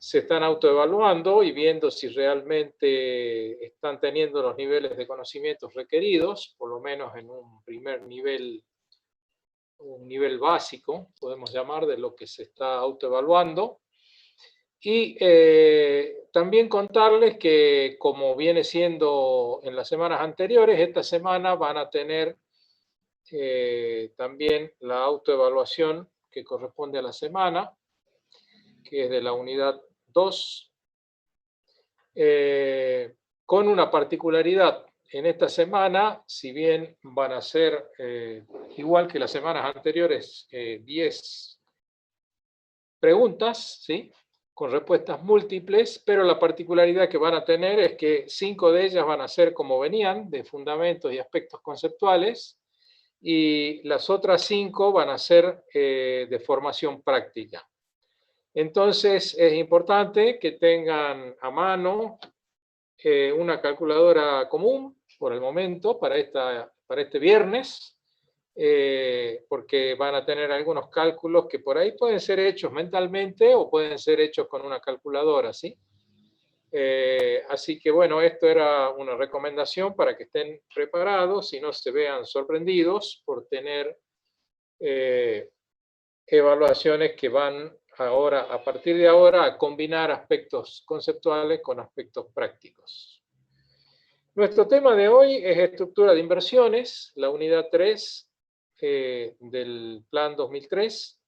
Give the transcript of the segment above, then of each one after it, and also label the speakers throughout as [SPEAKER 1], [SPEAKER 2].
[SPEAKER 1] se están autoevaluando y viendo si realmente están teniendo los niveles de conocimientos requeridos, por lo menos en un primer nivel, un nivel básico, podemos llamar, de lo que se está autoevaluando. Y también contarles que, como viene siendo en las semanas anteriores, esta semana van a tener también la autoevaluación que corresponde a la semana, que es de la unidad 2, con una particularidad. En esta semana, si bien van a ser, igual que las semanas anteriores, 10 preguntas, ¿sí?, con respuestas múltiples, pero la particularidad que van a tener es que 5 de ellas van a ser como venían, de fundamentos y aspectos conceptuales, y las otras 5 van a ser de formación práctica. Entonces, es importante que tengan a mano una calculadora común, por el momento, para este viernes, porque van a tener algunos cálculos que por ahí pueden ser hechos mentalmente o pueden ser hechos con una calculadora, ¿sí? Así que bueno, esto era una recomendación para que estén preparados y no se vean sorprendidos por tener evaluaciones que van ahora, a partir de ahora, a combinar aspectos conceptuales con aspectos prácticos. Nuestro tema de hoy es estructura de inversiones, la unidad 3 del Plan 2003.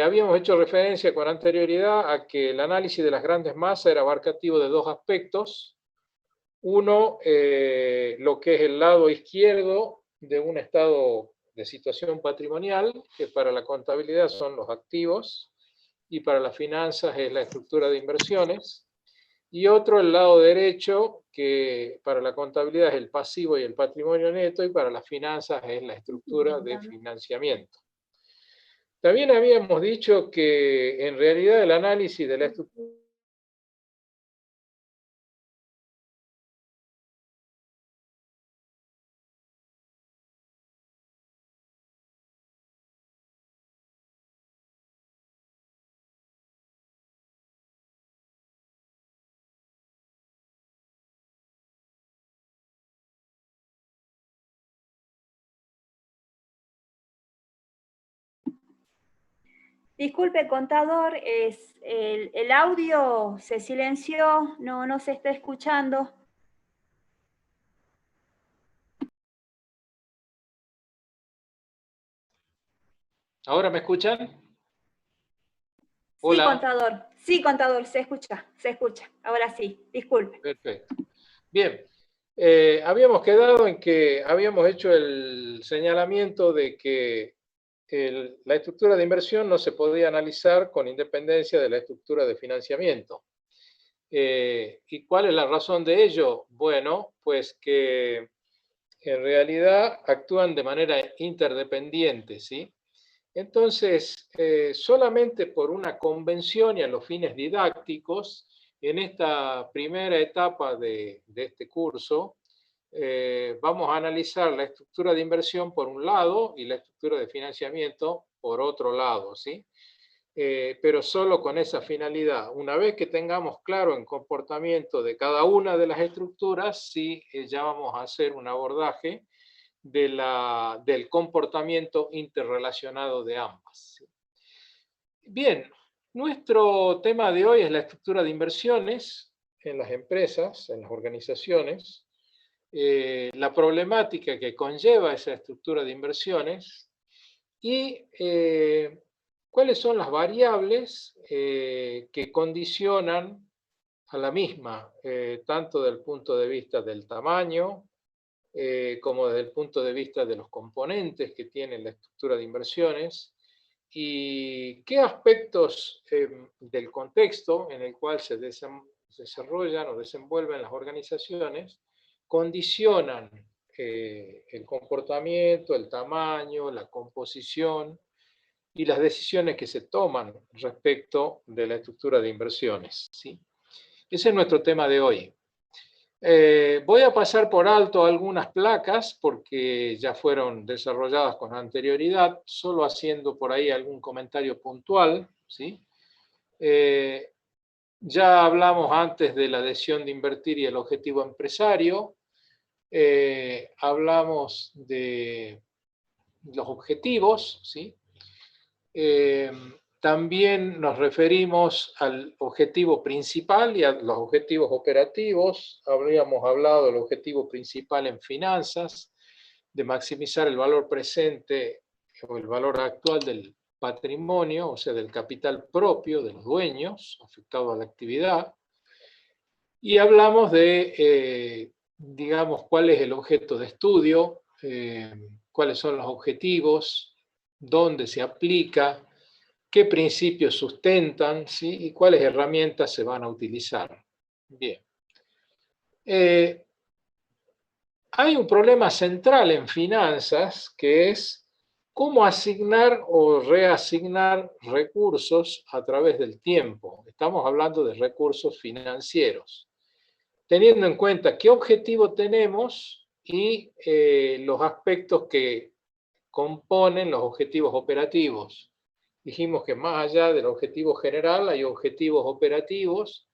[SPEAKER 1] Habíamos hecho referencia con anterioridad a que el análisis de las grandes masas era abarcativo de 2 aspectos. Uno, lo que es el lado izquierdo de un estado de situación patrimonial, que para la contabilidad son los activos, y para las finanzas es la estructura de inversiones. Y otro, el lado derecho, que para la contabilidad es el pasivo y el patrimonio neto, y para las finanzas es la estructura de financiamiento. También habíamos dicho que en realidad el análisis de la estructura
[SPEAKER 2] Disculpe, contador, el audio se silenció, no se está escuchando.
[SPEAKER 1] ¿Ahora me escuchan? Hola.
[SPEAKER 2] Sí, contador, se escucha. Ahora sí, disculpe.
[SPEAKER 1] Perfecto. Bien, habíamos quedado en que habíamos hecho el señalamiento de que la estructura de inversión no se podía analizar con independencia de la estructura de financiamiento. ¿Y cuál es la razón de ello? Bueno, pues que en realidad actúan de manera interdependiente, ¿sí? Entonces, solamente por una convención y a los fines didácticos, en esta primera etapa de este curso, vamos a analizar la estructura de inversión por un lado y la estructura de financiamiento por otro lado, ¿sí? Pero solo con esa finalidad. Una vez que tengamos claro el comportamiento de cada una de las estructuras, sí, ya vamos a hacer un abordaje del comportamiento interrelacionado de ambas. Bien, nuestro tema de hoy es la estructura de inversiones en las empresas, en las organizaciones, la problemática que conlleva esa estructura de inversiones y cuáles son las variables que condicionan a la misma, tanto desde el punto de vista del tamaño, como desde el punto de vista de los componentes que tiene la estructura de inversiones y qué aspectos del contexto en el cual se desarrollan o desenvuelven las organizaciones condicionan el comportamiento, el tamaño, la composición y las decisiones que se toman respecto de la estructura de inversiones, ¿sí? Ese es nuestro tema de hoy. Voy a pasar por alto algunas placas porque ya fueron desarrolladas con anterioridad, solo haciendo por ahí algún comentario puntual, ¿sí? Ya hablamos antes de la decisión de invertir y el objetivo empresario. Hablamos de los objetivos, ¿sí? También nos referimos al objetivo principal y a los objetivos operativos. Habríamos hablado del objetivo principal en finanzas, de maximizar el valor presente o el valor actual del patrimonio, o sea, del capital propio de los dueños afectado a la actividad. Y hablamos de, digamos, cuál es el objeto de estudio, cuáles son los objetivos, dónde se aplica, qué principios sustentan, ¿sí? Y cuáles herramientas se van a utilizar. Bien. Hay un problema central en finanzas que es cómo asignar o reasignar recursos a través del tiempo. Estamos hablando de recursos financieros, teniendo en cuenta qué objetivo tenemos y los aspectos que componen los objetivos operativos. Dijimos que más allá del objetivo general hay objetivos operativos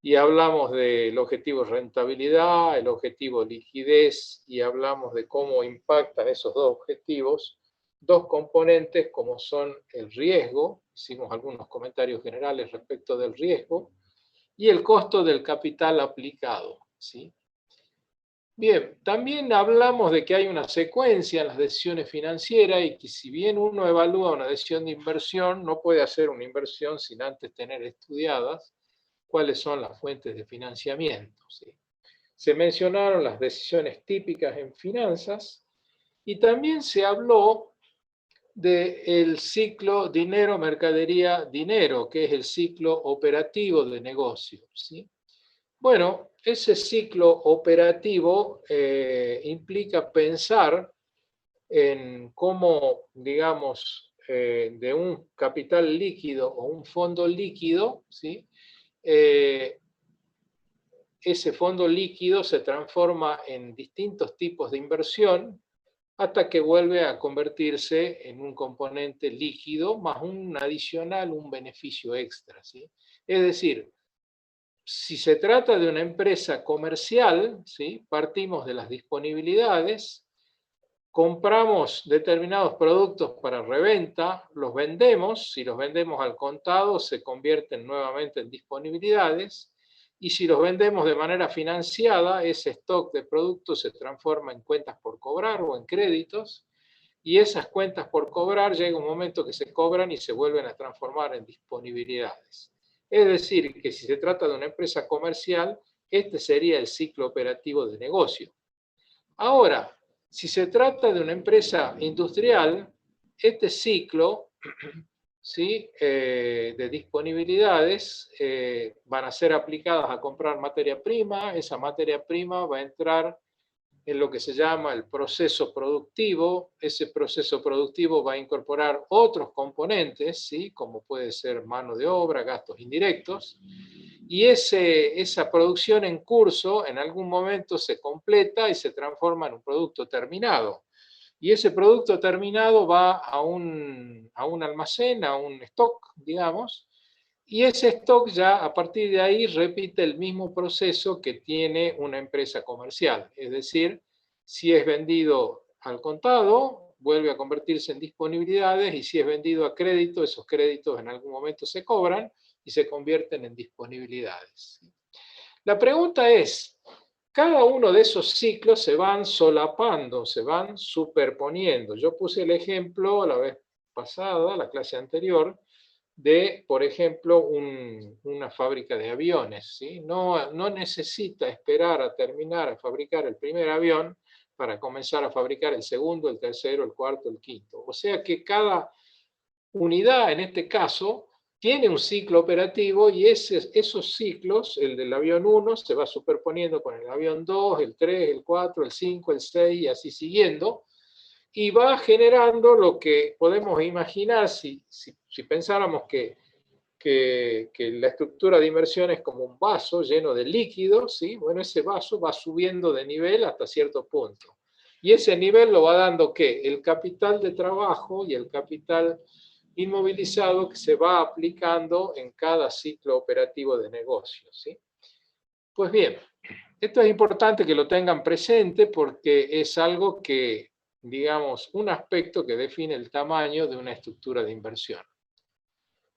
[SPEAKER 1] y hablamos del objetivo rentabilidad, el objetivo liquidez y hablamos de cómo impactan esos dos objetivos, dos componentes como son el riesgo, hicimos algunos comentarios generales respecto del riesgo, y el costo del capital aplicado, ¿sí? Bien, también hablamos de que hay una secuencia en las decisiones financieras y que si bien uno evalúa una decisión de inversión, no puede hacer una inversión sin antes tener estudiadas cuáles son las fuentes de financiamiento, ¿sí? Se mencionaron las decisiones típicas en finanzas y también se habló del ciclo dinero, mercadería, dinero, que es el ciclo operativo de negocio, ¿sí? Bueno, ese ciclo operativo implica pensar en cómo, digamos, de un capital líquido o un fondo líquido, ¿sí? Ese fondo líquido se transforma en distintos tipos de inversión hasta que vuelve a convertirse en un componente líquido más un adicional, un beneficio extra, ¿sí? Es decir, si se trata de una empresa comercial, ¿sí? Partimos de las disponibilidades, compramos determinados productos para reventa, los vendemos, si los vendemos al contado se convierten nuevamente en disponibilidades, y si los vendemos de manera financiada, ese stock de productos se transforma en cuentas por cobrar o en créditos, y esas cuentas por cobrar llega un momento que se cobran y se vuelven a transformar en disponibilidades. Es decir, que si se trata de una empresa comercial, este sería el ciclo operativo de negocio. Ahora, si se trata de una empresa industrial, este ciclo, ¿sí? De disponibilidades van a ser aplicadas a comprar materia prima, esa materia prima va a entrar en lo que se llama el proceso productivo, ese proceso productivo va a incorporar otros componentes, ¿sí? Como puede ser mano de obra, gastos indirectos, y esa producción en curso en algún momento se completa y se transforma en un producto terminado. Y ese producto terminado va a un almacén, a un stock, digamos, y ese stock ya a partir de ahí repite el mismo proceso que tiene una empresa comercial. Es decir, si es vendido al contado, vuelve a convertirse en disponibilidades y si es vendido a crédito, esos créditos en algún momento se cobran y se convierten en disponibilidades. La pregunta es, cada uno de esos ciclos se van solapando, se van superponiendo. Yo puse el ejemplo la vez pasada, la clase anterior, de, por ejemplo, una fábrica de aviones, ¿sí? No necesita esperar a terminar a fabricar el primer avión para comenzar a fabricar el segundo, el tercero, el cuarto, el quinto. O sea que cada unidad, en este caso, tiene un ciclo operativo y esos ciclos, el del avión 1 se va superponiendo con el avión 2, el 3, el 4, el 5, el 6 y así siguiendo, y va generando lo que podemos imaginar si pensáramos que la estructura de inversión es como un vaso lleno de líquidos, ¿sí? Bueno, ese vaso va subiendo de nivel hasta cierto punto. Y ese nivel lo va dando ¿qué? El capital de trabajo y el capital inmovilizado que se va aplicando en cada ciclo operativo de negocio, ¿sí? Pues bien, esto es importante que lo tengan presente porque es algo que, digamos, un aspecto que define el tamaño de una estructura de inversión.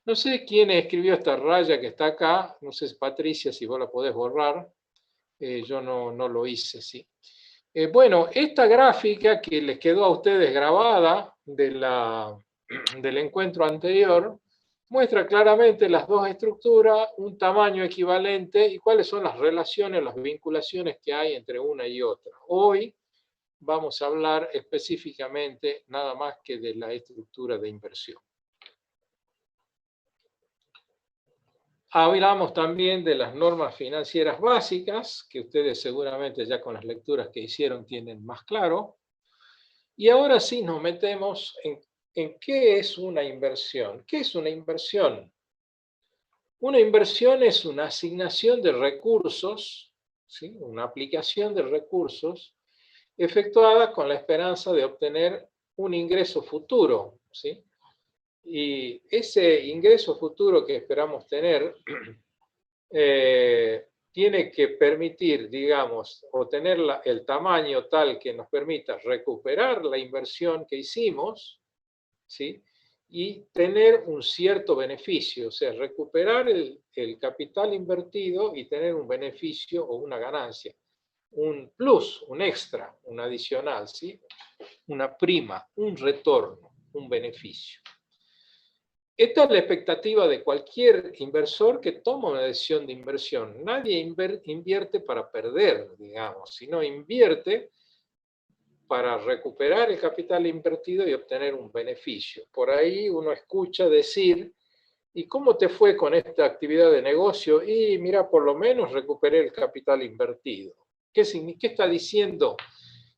[SPEAKER 1] No sé quién escribió esta raya que está acá, no sé, Patricia, si vos la podés borrar, yo no lo hice, sí. Bueno, esta gráfica que les quedó a ustedes grabada del encuentro anterior, muestra claramente las dos estructuras, un tamaño equivalente y cuáles son las relaciones, las vinculaciones que hay entre una y otra. Hoy vamos a hablar específicamente nada más que de la estructura de inversión. Hablamos también de las normas financieras básicas, que ustedes seguramente ya con las lecturas que hicieron tienen más claro. Y ahora sí nos metemos en qué es una inversión. ¿Qué es una inversión? Una inversión es una asignación de recursos, ¿sí? Una aplicación de recursos efectuada con la esperanza de obtener un ingreso futuro, ¿sí? Y ese ingreso futuro que esperamos tener tiene que permitir, digamos, o tener el tamaño tal que nos permita recuperar la inversión que hicimos, ¿sí? Y tener un cierto beneficio, o sea, recuperar el capital invertido y tener un beneficio o una ganancia, un plus, un extra, un adicional, ¿sí? Una prima, un retorno, un beneficio. Esta es la expectativa de cualquier inversor que toma una decisión de inversión. Nadie invierte para perder, digamos, sino invierte para recuperar el capital invertido y obtener un beneficio. Por ahí uno escucha decir, ¿y cómo te fue con esta actividad de negocio? Y mira, por lo menos recuperé el capital invertido. ¿Qué está diciendo?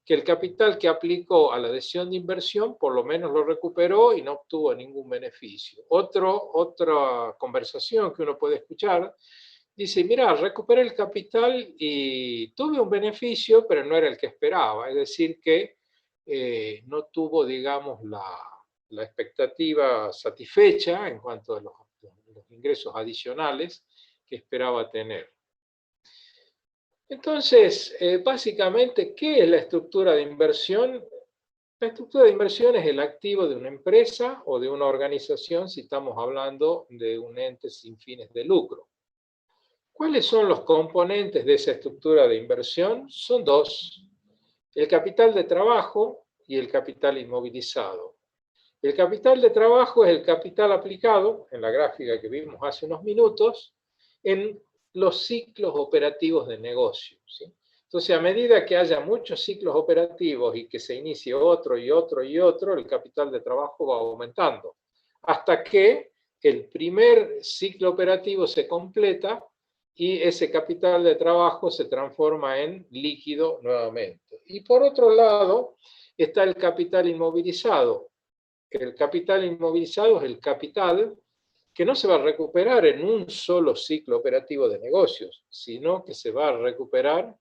[SPEAKER 1] Que el capital que aplicó a la decisión de inversión por lo menos lo recuperó y no obtuvo ningún beneficio. Otra conversación que uno puede escuchar dice, mira, recuperé el capital y tuve un beneficio, pero no era el que esperaba. Es decir, que no tuvo, digamos, la expectativa satisfecha en cuanto a los ingresos adicionales que esperaba tener. Entonces, básicamente, ¿qué es la estructura de inversión? La estructura de inversión es el activo de una empresa o de una organización si estamos hablando de un ente sin fines de lucro. ¿Cuáles son los componentes de esa estructura de inversión? Son dos: el capital de trabajo y el capital inmovilizado. El capital de trabajo es el capital aplicado, en la gráfica que vimos hace unos minutos, en los ciclos operativos de negocio, ¿sí? Entonces, a medida que haya muchos ciclos operativos y que se inicie otro y otro y otro, el capital de trabajo va aumentando, hasta que el primer ciclo operativo se completa y ese capital de trabajo se transforma en líquido nuevamente. Y por otro lado, está el capital inmovilizado. El capital inmovilizado es el capital que no se va a recuperar en un solo ciclo operativo de negocios, sino que se va a recuperar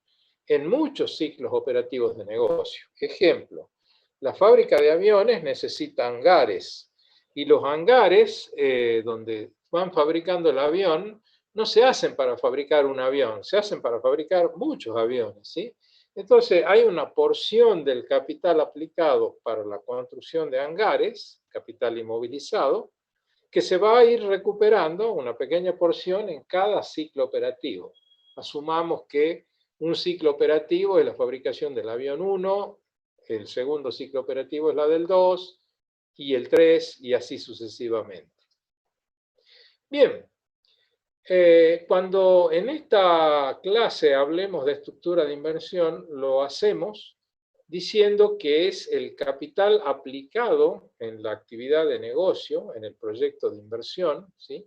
[SPEAKER 1] en muchos ciclos operativos de negocio. Ejemplo, la fábrica de aviones necesita hangares y los hangares donde van fabricando el avión no se hacen para fabricar un avión, se hacen para fabricar muchos aviones, ¿sí? Entonces, hay una porción del capital aplicado para la construcción de hangares, capital inmovilizado, que se va a ir recuperando una pequeña porción en cada ciclo operativo. Asumamos que un ciclo operativo es la fabricación del avión 1, el segundo ciclo operativo es la del 2, y el 3, y así sucesivamente. Bien, cuando en esta clase hablemos de estructura de inversión, lo hacemos diciendo que es el capital aplicado en la actividad de negocio, en el proyecto de inversión, ¿sí?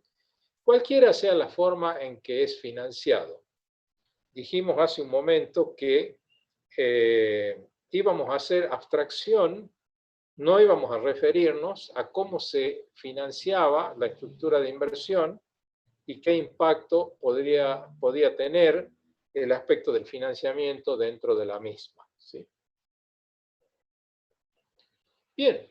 [SPEAKER 1] Cualquiera sea la forma en que es financiado. Dijimos hace un momento que íbamos a hacer abstracción, no íbamos a referirnos a cómo se financiaba la estructura de inversión y qué impacto podía tener el aspecto del financiamiento dentro de la misma, ¿sí? Bien,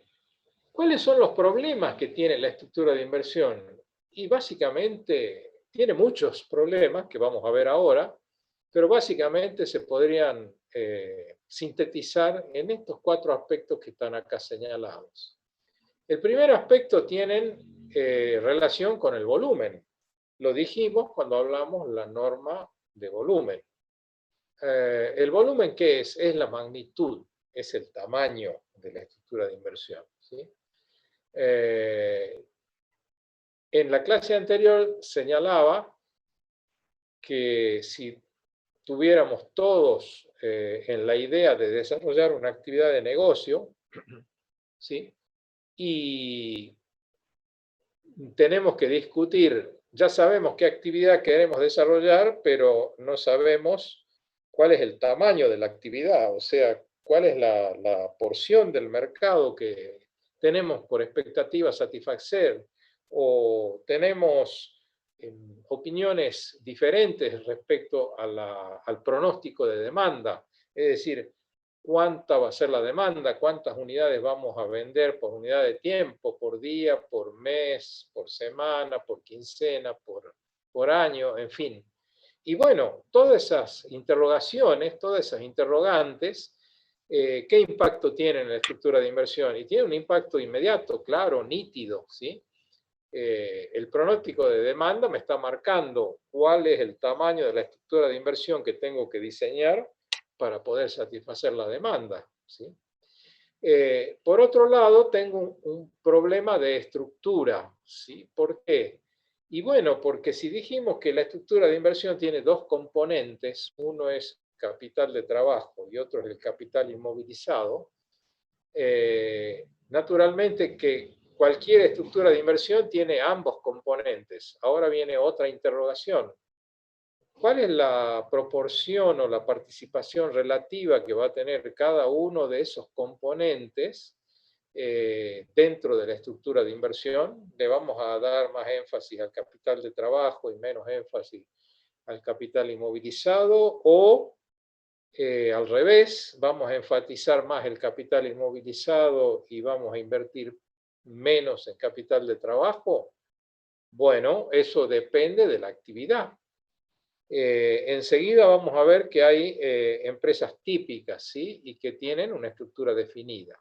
[SPEAKER 1] ¿Cuáles son los problemas que tiene la estructura de inversión? Y básicamente tiene muchos problemas que vamos a ver ahora, pero básicamente se podrían sintetizar en estos 4 aspectos que están acá señalados. El primer aspecto tiene relación con el volumen. Lo dijimos cuando hablamos la norma de volumen. ¿El volumen qué es? Es la magnitud, es el tamaño de la estructura de inversión, ¿sí? En la clase anterior señalaba que si tuviéramos todos en la idea de desarrollar una actividad de negocio, ¿sí? Y tenemos que discutir, ya sabemos qué actividad queremos desarrollar, pero no sabemos cuál es el tamaño de la actividad, o sea, cuál es la porción del mercado que tenemos por expectativa satisfacer, o tenemos opiniones diferentes respecto al pronóstico de demanda, es decir, cuánta va a ser la demanda, cuántas unidades vamos a vender por unidad de tiempo, por día, por mes, por semana, por quincena, por año, en fin. Y bueno, todas esas interrogaciones, todas esas interrogantes, ¿qué impacto tienen en la estructura de inversión? Y tiene un impacto inmediato, claro, nítido, ¿sí? El pronóstico de demanda me está marcando cuál es el tamaño de la estructura de inversión que tengo que diseñar para poder satisfacer la demanda, ¿sí? Por otro lado, tengo un problema de estructura, ¿sí? ¿Por qué? Y bueno, porque si dijimos que la estructura de inversión tiene 2 componentes, uno es capital de trabajo y otro es el capital inmovilizado, naturalmente que cualquier estructura de inversión tiene ambos componentes. Ahora viene otra interrogación. ¿Cuál es la proporción o la participación relativa que va a tener cada uno de esos componentes dentro de la estructura de inversión? ¿Le vamos a dar más énfasis al capital de trabajo y menos énfasis al capital inmovilizado? ¿O al revés, vamos a enfatizar más el capital inmovilizado y vamos a invertir menos en capital de trabajo? Bueno, eso depende de la actividad. Enseguida vamos a ver que hay empresas típicas, ¿sí? Y que tienen una estructura definida.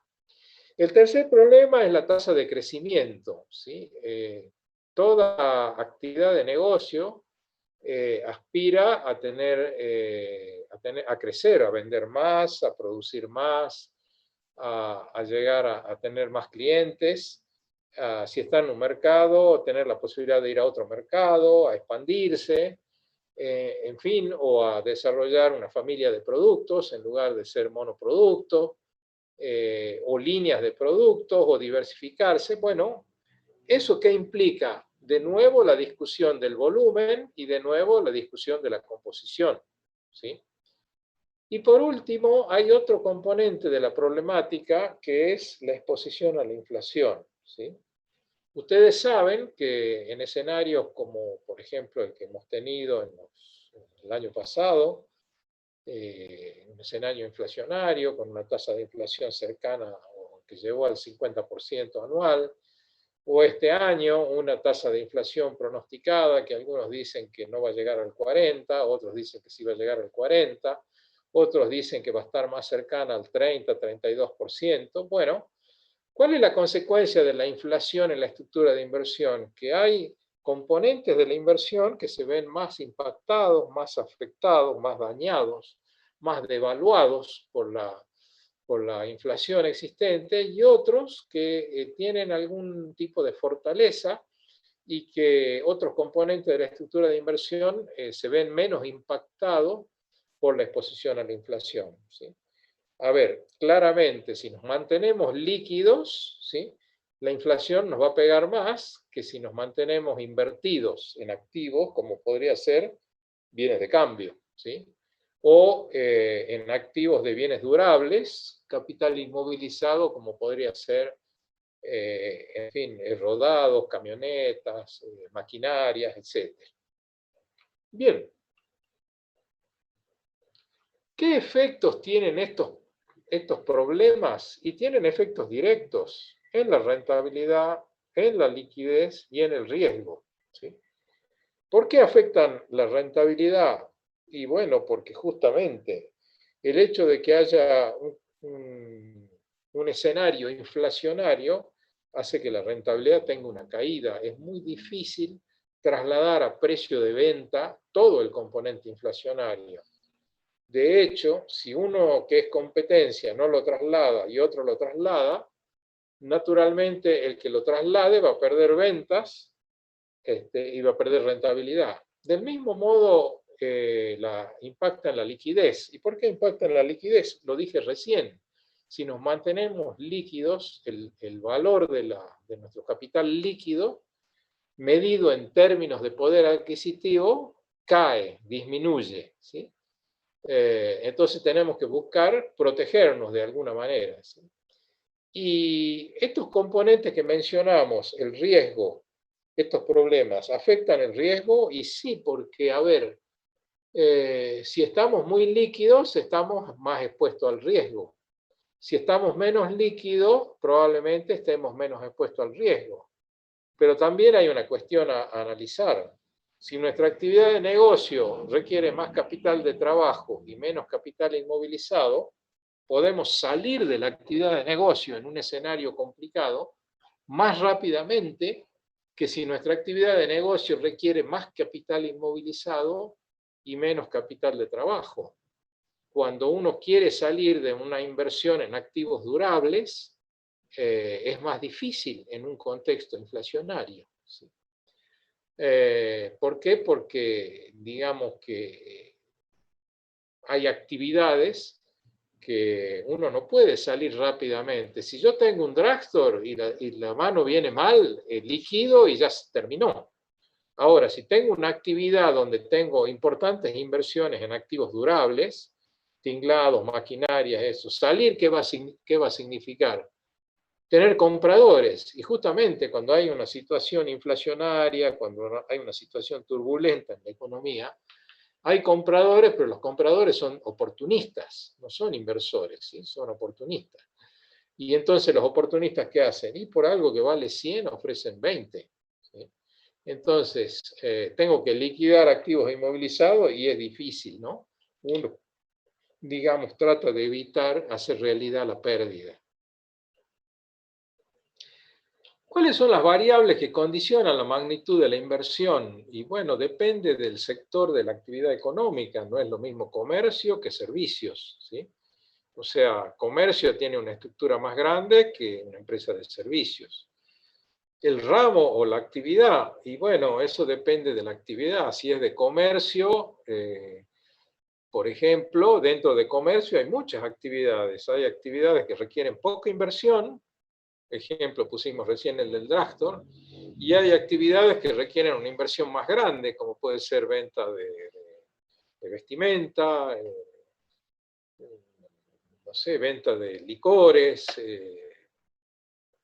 [SPEAKER 1] El tercer problema es la tasa de crecimiento, ¿sí? Toda actividad de negocio aspira a crecer, a vender más, a producir más, a llegar a tener más clientes, si está en un mercado, tener la posibilidad de ir a otro mercado, a expandirse, en fin, o a desarrollar una familia de productos en lugar de ser monoproducto, o líneas de productos, o diversificarse. Bueno, ¿eso qué implica? De nuevo la discusión del volumen y de nuevo la discusión de la composición, ¿sí? Y por último, hay otro componente de la problemática que es la exposición a la inflación, ¿sí? Ustedes saben que en escenarios como, por ejemplo, el que hemos tenido en el año pasado, un escenario inflacionario con una tasa de inflación cercana o que llegó al 50% anual, o este año una tasa de inflación pronosticada que algunos dicen que no va a llegar al 40, otros dicen que sí va a llegar al 40, otros dicen que va a estar más cercana al 30, 32%. Bueno, ¿cuál es la consecuencia de la inflación en la estructura de inversión? Que hay componentes de la inversión que se ven más impactados, más afectados, más dañados, más devaluados por la inflación existente, y otros que tienen algún tipo de fortaleza y que otros componentes de la estructura de inversión se ven menos impactados por la exposición a la inflación, ¿sí? A ver, claramente, si nos mantenemos líquidos, ¿sí?, la inflación nos va a pegar más que si nos mantenemos invertidos en activos, como podría ser bienes de cambio, ¿sí?, o en activos de bienes durables, capital inmovilizado, como podría ser, en fin, rodados, camionetas, maquinarias, etc. Bien, ¿qué efectos tienen estos problemas? Y tienen efectos directos. en la rentabilidad, en la liquidez y en el riesgo, ¿sí? ¿Por qué afectan la rentabilidad? Y bueno, porque justamente el hecho de que haya un escenario inflacionario hace que la rentabilidad tenga una caída. Es muy difícil trasladar a precio de venta todo el componente inflacionario. De hecho, si uno que es competencia no lo traslada y otro lo traslada, naturalmente el que lo traslade va a perder ventas y va a perder rentabilidad. Del mismo modo, impacta en la liquidez. ¿Y por qué impacta en la liquidez? Lo dije recién. Si nos mantenemos líquidos, el valor de nuestro capital líquido, medido en términos de poder adquisitivo, cae, disminuye, ¿sí? Entonces tenemos que buscar protegernos de alguna manera, ¿sí? Y estos componentes que mencionamos, el riesgo, estos problemas, ¿afectan el riesgo? Y sí, porque, a ver, si estamos muy líquidos, estamos más expuestos al riesgo. Si estamos menos líquidos, probablemente estemos menos expuestos al riesgo. Pero también hay una cuestión a analizar. Si nuestra actividad de negocio requiere más capital de trabajo y menos capital inmovilizado, podemos salir de la actividad de negocio en un escenario complicado más rápidamente que si nuestra actividad de negocio requiere más capital inmovilizado y menos capital de trabajo. Cuando uno quiere salir de una inversión en activos durables, es más difícil en un contexto inflacionario, ¿sí? ¿Por qué? Porque digamos que hay actividades que uno no puede salir rápidamente. Si yo tengo un drugstore y la mano viene mal, liquido y ya se terminó. Ahora, si tengo una actividad donde tengo importantes inversiones en activos durables, tinglados, maquinarias, eso, salir, ¿qué va a significar? Tener compradores. Y justamente cuando hay una situación inflacionaria, cuando hay una situación turbulenta en la economía, hay compradores, pero los compradores son oportunistas, no son inversores, ¿sí? Son oportunistas. Y entonces los oportunistas, ¿qué hacen? Y por algo que vale 100 ofrecen 20. ¿Sí? Entonces, tengo que liquidar activos inmovilizados y es difícil, ¿no? Uno, digamos, trata de evitar hacer realidad la pérdida. ¿Cuáles son las variables que condicionan la magnitud de la inversión? Y bueno, depende del sector de la actividad económica, no es lo mismo comercio que servicios, ¿sí? O sea, comercio tiene una estructura más grande que una empresa de servicios. El ramo o la actividad, y bueno, eso depende de la actividad. Si es de comercio, por ejemplo, dentro de comercio hay muchas actividades. Hay actividades que requieren poca inversión, ejemplo pusimos recién el del drugstore, y hay actividades que requieren una inversión más grande, como puede ser venta de vestimenta, no sé, venta de licores,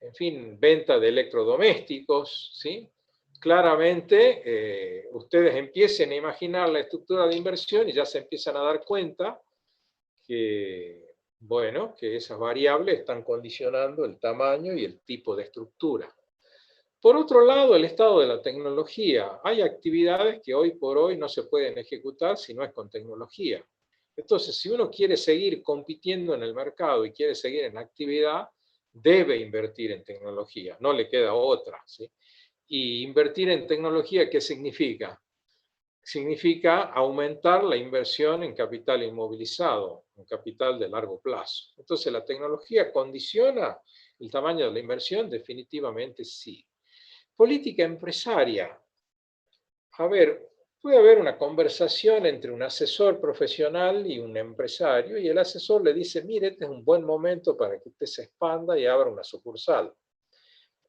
[SPEAKER 1] en fin, venta de electrodomésticos, ¿sí? Claramente, ustedes empiecen a imaginar la estructura de inversión y ya se empiezan a dar cuenta que, bueno, que esas variables están condicionando el tamaño y el tipo de estructura. Por otro lado, el estado de la tecnología. Hay actividades que hoy por hoy no se pueden ejecutar si no es con tecnología. Entonces, si uno quiere seguir compitiendo en el mercado y quiere seguir en actividad, debe invertir en tecnología, no le queda otra, ¿sí? Y invertir en tecnología, ¿qué significa? Significa aumentar la inversión en capital inmovilizado, en capital de largo plazo. Entonces, ¿la tecnología condiciona el tamaño de la inversión? Definitivamente sí. Política empresaria. A ver, puede haber una conversación entre un asesor profesional y un empresario y el asesor le dice, mire, este es un buen momento para que usted se expanda y abra una sucursal.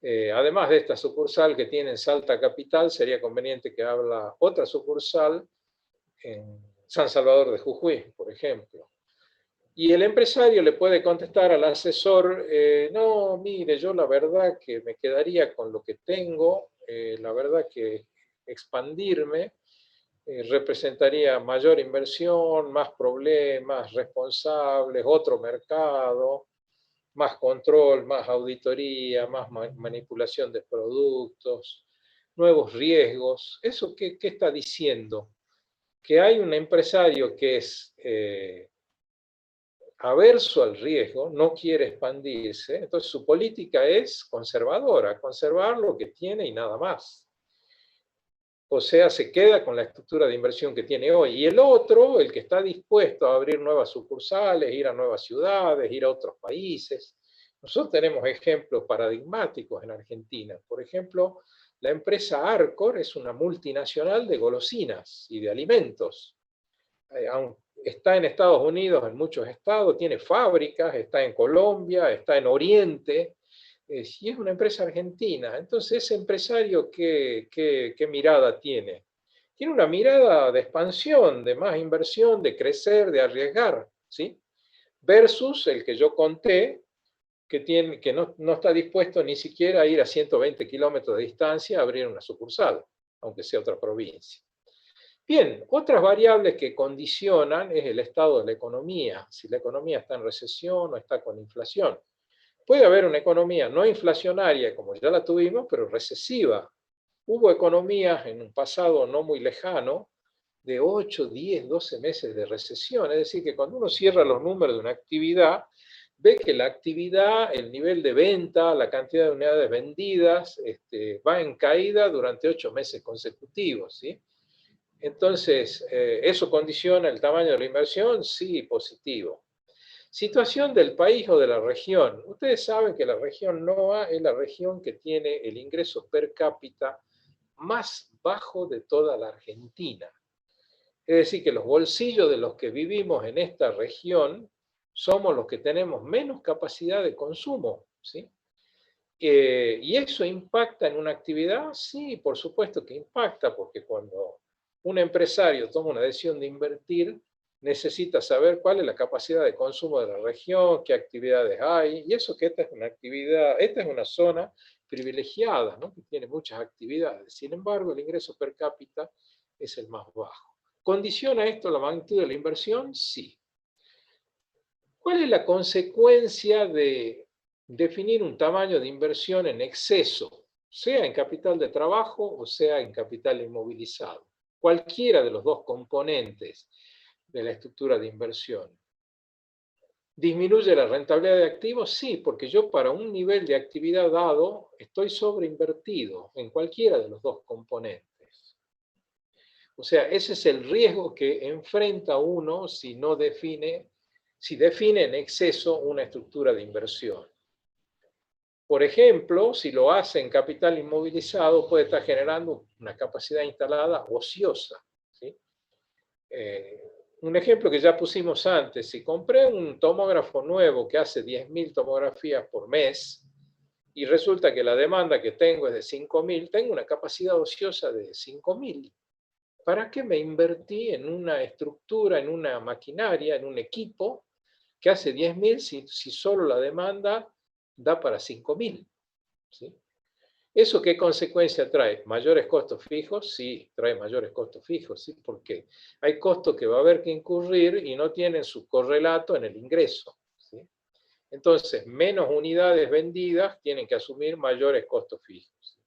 [SPEAKER 1] Además de esta sucursal que tiene en Salta Capital, sería conveniente que abra otra sucursal en San Salvador de Jujuy, por ejemplo. Y el empresario le puede contestar al asesor, no, mire, yo la verdad que me quedaría con lo que tengo, la verdad que expandirme representaría mayor inversión, más problemas, responsables, otro mercado. más control, más auditoría, más manipulación de productos, nuevos riesgos. ¿Eso qué está diciendo? Que hay un empresario que es averso al riesgo, no quiere expandirse, entonces su política es conservadora, conservar lo que tiene y nada más. O sea, se queda con la estructura de inversión que tiene hoy. Y el otro, el que está dispuesto a abrir nuevas sucursales, ir a nuevas ciudades, ir a otros países. Nosotros tenemos ejemplos paradigmáticos en Argentina. Por ejemplo, la empresa Arcor es una multinacional de golosinas y de alimentos. Está en Estados Unidos, en muchos estados, tiene fábricas, está en Colombia, está en Oriente, y es una empresa argentina. Entonces, ese empresario, ¿qué mirada tiene? Tiene una mirada de expansión, de más inversión, de crecer, de arriesgar, ¿sí? Versus el que yo conté, que no está dispuesto ni siquiera a ir a 120 kilómetros de distancia a abrir una sucursal, aunque sea otra provincia. Bien, otras variables que condicionan es el estado de la economía, si la economía está en recesión o está con inflación. Puede haber una economía no inflacionaria, como ya la tuvimos, pero recesiva. Hubo economías en un pasado no muy lejano de 8, 10, 12 meses de recesión. Es decir, que cuando uno cierra los números de una actividad, ve que la actividad, el nivel de venta, la cantidad de unidades vendidas, va en caída durante 8 meses consecutivos, ¿sí? Entonces, ¿eso condiciona el tamaño de la inversión? Sí, positivo. Situación del país o de la región. Ustedes saben que la región NOA es la región que tiene el ingreso per cápita más bajo de toda la Argentina. Es decir, que los bolsillos de los que vivimos en esta región somos los que tenemos menos capacidad de consumo, ¿sí? ¿Y eso impacta en una actividad? Sí, por supuesto que impacta, porque cuando un empresario toma una decisión de invertir, necesita saber cuál es la capacidad de consumo de la región, qué actividades hay, y eso que esta es una actividad, esta es una zona privilegiada, ¿no? Que tiene muchas actividades. Sin embargo, el ingreso per cápita es el más bajo. ¿Condiciona esto la magnitud de la inversión? Sí. ¿Cuál es la consecuencia de definir un tamaño de inversión en exceso, sea en capital de trabajo o sea en capital inmovilizado? Cualquiera de los dos componentes de la estructura de inversión. ¿Disminuye la rentabilidad de activos? Sí, porque yo para un nivel de actividad dado estoy sobreinvertido en cualquiera de los dos componentes. O sea, ese es el riesgo que enfrenta uno si define en exceso una estructura de inversión. Por ejemplo, si lo hace en capital inmovilizado, puede estar generando una capacidad instalada ociosa, ¿sí? Un ejemplo que ya pusimos antes, si compré un tomógrafo nuevo que hace 10.000 tomografías por mes y resulta que la demanda que tengo es de 5.000, tengo una capacidad ociosa de 5.000. ¿Para qué me invertí en una estructura, en una maquinaria, en un equipo que hace 10.000 si solo la demanda da para 5.000? ¿Sí? ¿Eso qué consecuencia trae? ¿Mayores costos fijos? Sí, trae mayores costos fijos. ¿Sí? Porque hay costos que va a haber que incurrir y no tienen su correlato en el ingreso. ¿Sí? Entonces, menos unidades vendidas tienen que asumir mayores costos fijos.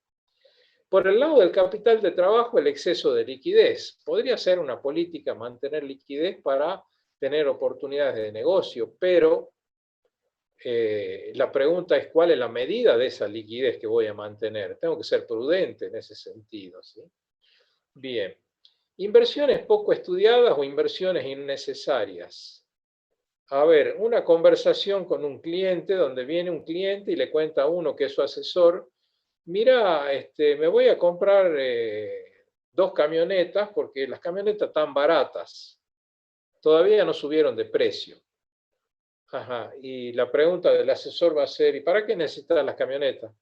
[SPEAKER 1] Por el lado del capital de trabajo, el exceso de liquidez. Podría ser una política mantener liquidez para tener oportunidades de negocio, pero la pregunta es cuál es la medida de esa liquidez que voy a mantener. Tengo que ser prudente en ese sentido, ¿sí? Bien. Inversiones poco estudiadas o inversiones innecesarias. A ver, una conversación con un cliente donde viene un cliente y le cuenta a uno que es su asesor: mira, me voy a comprar 2 camionetas porque las camionetas están baratas, todavía no subieron de precio. Ajá. Y la pregunta del asesor va a ser: ¿y para qué necesitas las camionetas?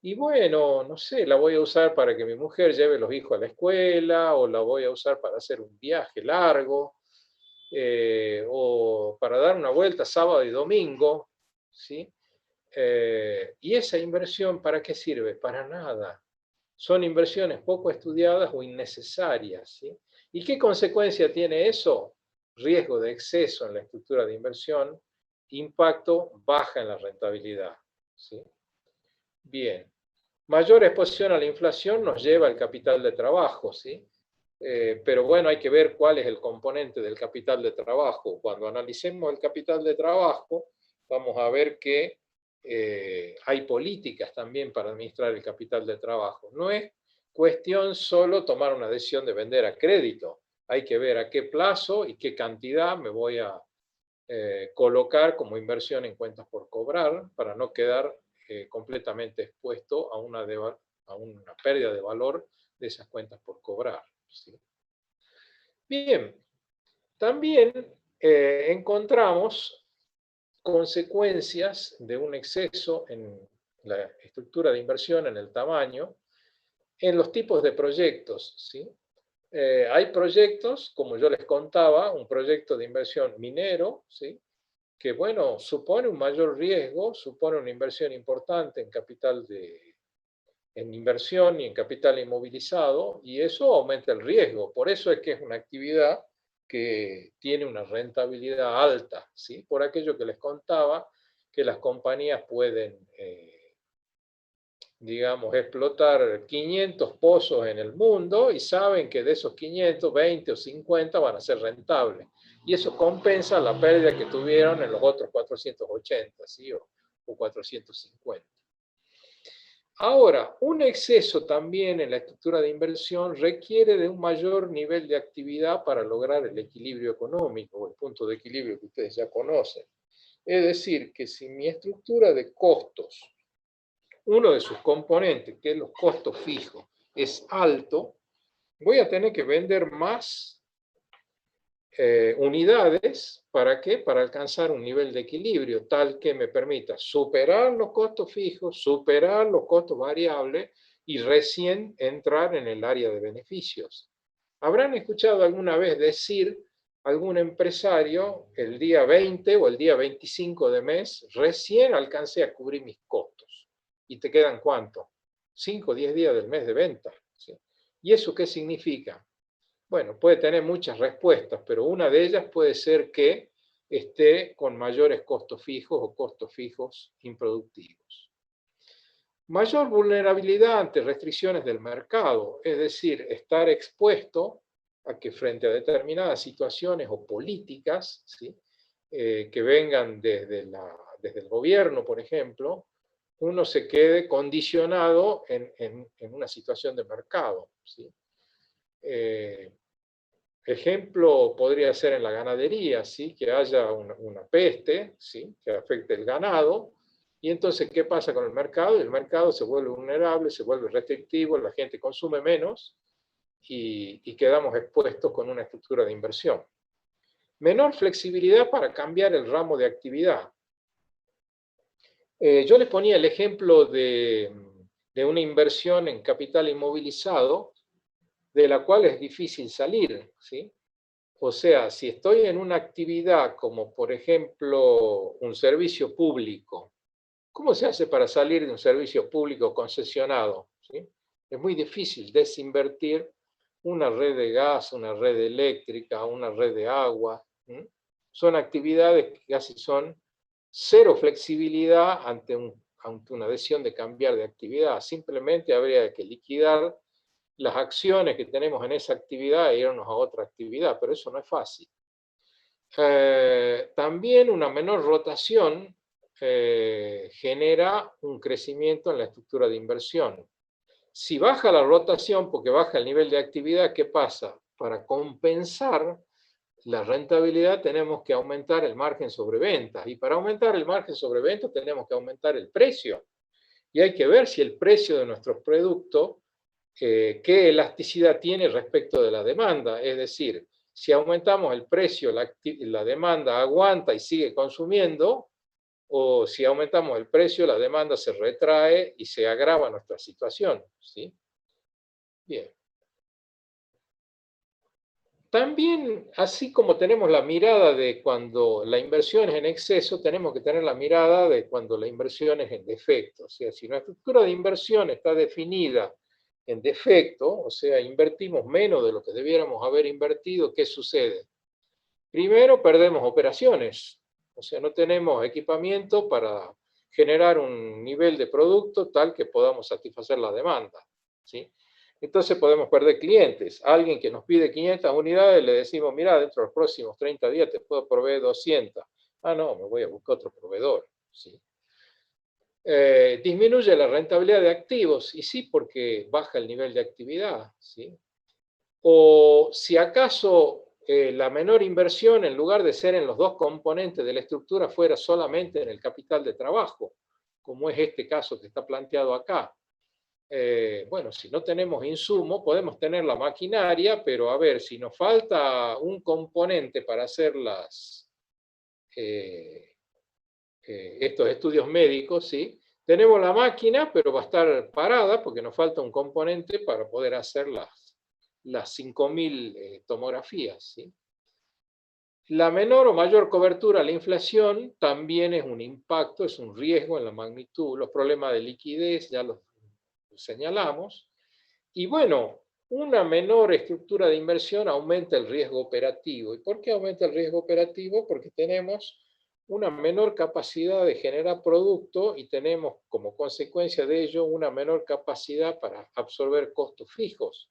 [SPEAKER 1] Y bueno, no sé, la voy a usar para que mi mujer lleve los hijos a la escuela, o la voy a usar para hacer un viaje largo, o para dar una vuelta sábado y domingo, ¿sí? ¿Y esa inversión para qué sirve? Para nada. Son inversiones poco estudiadas o innecesarias, ¿sí? ¿Y qué consecuencia tiene eso? Riesgo de exceso en la estructura de inversión impacto baja en la rentabilidad, ¿sí? Bien. Mayor exposición a la inflación nos lleva al capital de trabajo, ¿sí? Pero bueno, hay que ver cuál es el componente del capital de trabajo. Cuando analicemos el capital de trabajo, vamos a ver que hay políticas también para administrar el capital de trabajo. No es cuestión solo tomar una decisión de vender a crédito. Hay que ver a qué plazo y qué cantidad me voy a colocar como inversión en cuentas por cobrar para no quedar completamente expuesto a una pérdida de valor de esas cuentas por cobrar, ¿sí? Bien, también encontramos consecuencias de un exceso en la estructura de inversión, en el tamaño, en los tipos de proyectos, ¿sí? Hay proyectos, como yo les contaba, un proyecto de inversión minero, ¿sí? Que, bueno, supone un mayor riesgo, supone una inversión importante en capital en inversión y en capital inmovilizado, y eso aumenta el riesgo. Por eso es que es una actividad que tiene una rentabilidad alta, ¿sí? Por aquello que les contaba, que las compañías pueden, digamos, explotar 500 pozos en el mundo y saben que de esos 500, 20 o 50 van a ser rentables. Y eso compensa la pérdida que tuvieron en los otros 480, ¿sí? o 450. Ahora, un exceso también en la estructura de inversión requiere de un mayor nivel de actividad para lograr el equilibrio económico, o el punto de equilibrio que ustedes ya conocen. Es decir, que si mi estructura de costos, uno de sus componentes, que es los costos fijos, es alto, voy a tener que vender más unidades. ¿Para qué? Para alcanzar un nivel de equilibrio tal que me permita superar los costos fijos, superar los costos variables y recién entrar en el área de beneficios. Habrán escuchado alguna vez decir algún empresario, el día 20 o el día 25 de mes, recién alcancé a cubrir mis costos. ¿Y te quedan cuánto? 5 o 10 días del mes de venta, ¿sí? ¿Y eso qué significa? Bueno, puede tener muchas respuestas, pero una de ellas puede ser que esté con mayores costos fijos o costos fijos improductivos. Mayor vulnerabilidad ante restricciones del mercado, es decir, estar expuesto a que frente a determinadas situaciones o políticas, ¿sí? Que vengan desde el gobierno, por ejemplo, uno se quede condicionado en una situación de mercado, ¿sí? Ejemplo podría ser en la ganadería, ¿sí? Que haya una peste, ¿sí? Que afecte el ganado, y entonces, ¿qué pasa con el mercado? El mercado se vuelve vulnerable, se vuelve restrictivo, la gente consume menos y quedamos expuestos con una estructura de inversión. Menor flexibilidad para cambiar el ramo de actividad. Yo les ponía el ejemplo de una inversión en capital inmovilizado, de la cual es difícil salir, ¿sí? O sea, si estoy en una actividad como, por ejemplo, un servicio público, ¿cómo se hace para salir de un servicio público concesionado? ¿Sí? Es muy difícil desinvertir una red de gas, una red eléctrica, una red de agua. ¿Sí? Son actividades que casi son cero flexibilidad ante una decisión de cambiar de actividad. Simplemente habría que liquidar las acciones que tenemos en esa actividad e irnos a otra actividad, pero eso no es fácil. También una menor rotación genera un crecimiento en la estructura de inversión. Si baja la rotación porque baja el nivel de actividad, ¿qué pasa? Para compensar la rentabilidad tenemos que aumentar el margen sobre ventas, y para aumentar el margen sobre ventas tenemos que aumentar el precio. Y hay que ver si el precio de nuestros productos qué elasticidad tiene respecto de la demanda. Es decir, si aumentamos el precio, la demanda aguanta y sigue consumiendo, o si aumentamos el precio, la demanda se retrae y se agrava nuestra situación, ¿sí? Bien. También, así como tenemos la mirada de cuando la inversión es en exceso, tenemos que tener la mirada de cuando la inversión es en defecto. O sea, si nuestra estructura de inversión está definida en defecto, o sea, invertimos menos de lo que debiéramos haber invertido, ¿qué sucede? Primero, perdemos operaciones. O sea, no tenemos equipamiento para generar un nivel de producto tal que podamos satisfacer la demanda, ¿sí? Entonces podemos perder clientes. Alguien que nos pide 500 unidades, le decimos, mira, dentro de los próximos 30 días te puedo proveer 200. Ah, no, me voy a buscar otro proveedor, ¿sí? Disminuye la rentabilidad de activos, y sí, porque baja el nivel de actividad, ¿sí? O si acaso la menor inversión, en lugar de ser en los dos componentes de la estructura, fuera solamente en el capital de trabajo, como es este caso que está planteado acá. Bueno, si no tenemos insumo, podemos tener la maquinaria, pero a ver, si nos falta un componente para hacer estos estudios médicos, ¿sí? Tenemos la máquina, pero va a estar parada porque nos falta un componente para poder hacer las 5.000 tomografías, ¿sí? La menor o mayor cobertura a la inflación también es un impacto, es un riesgo en la magnitud. Los problemas de liquidez ya los señalamos. Y bueno, una menor estructura de inversión aumenta el riesgo operativo. ¿Y por qué aumenta el riesgo operativo? Porque tenemos una menor capacidad de generar producto y tenemos como consecuencia de ello una menor capacidad para absorber costos fijos.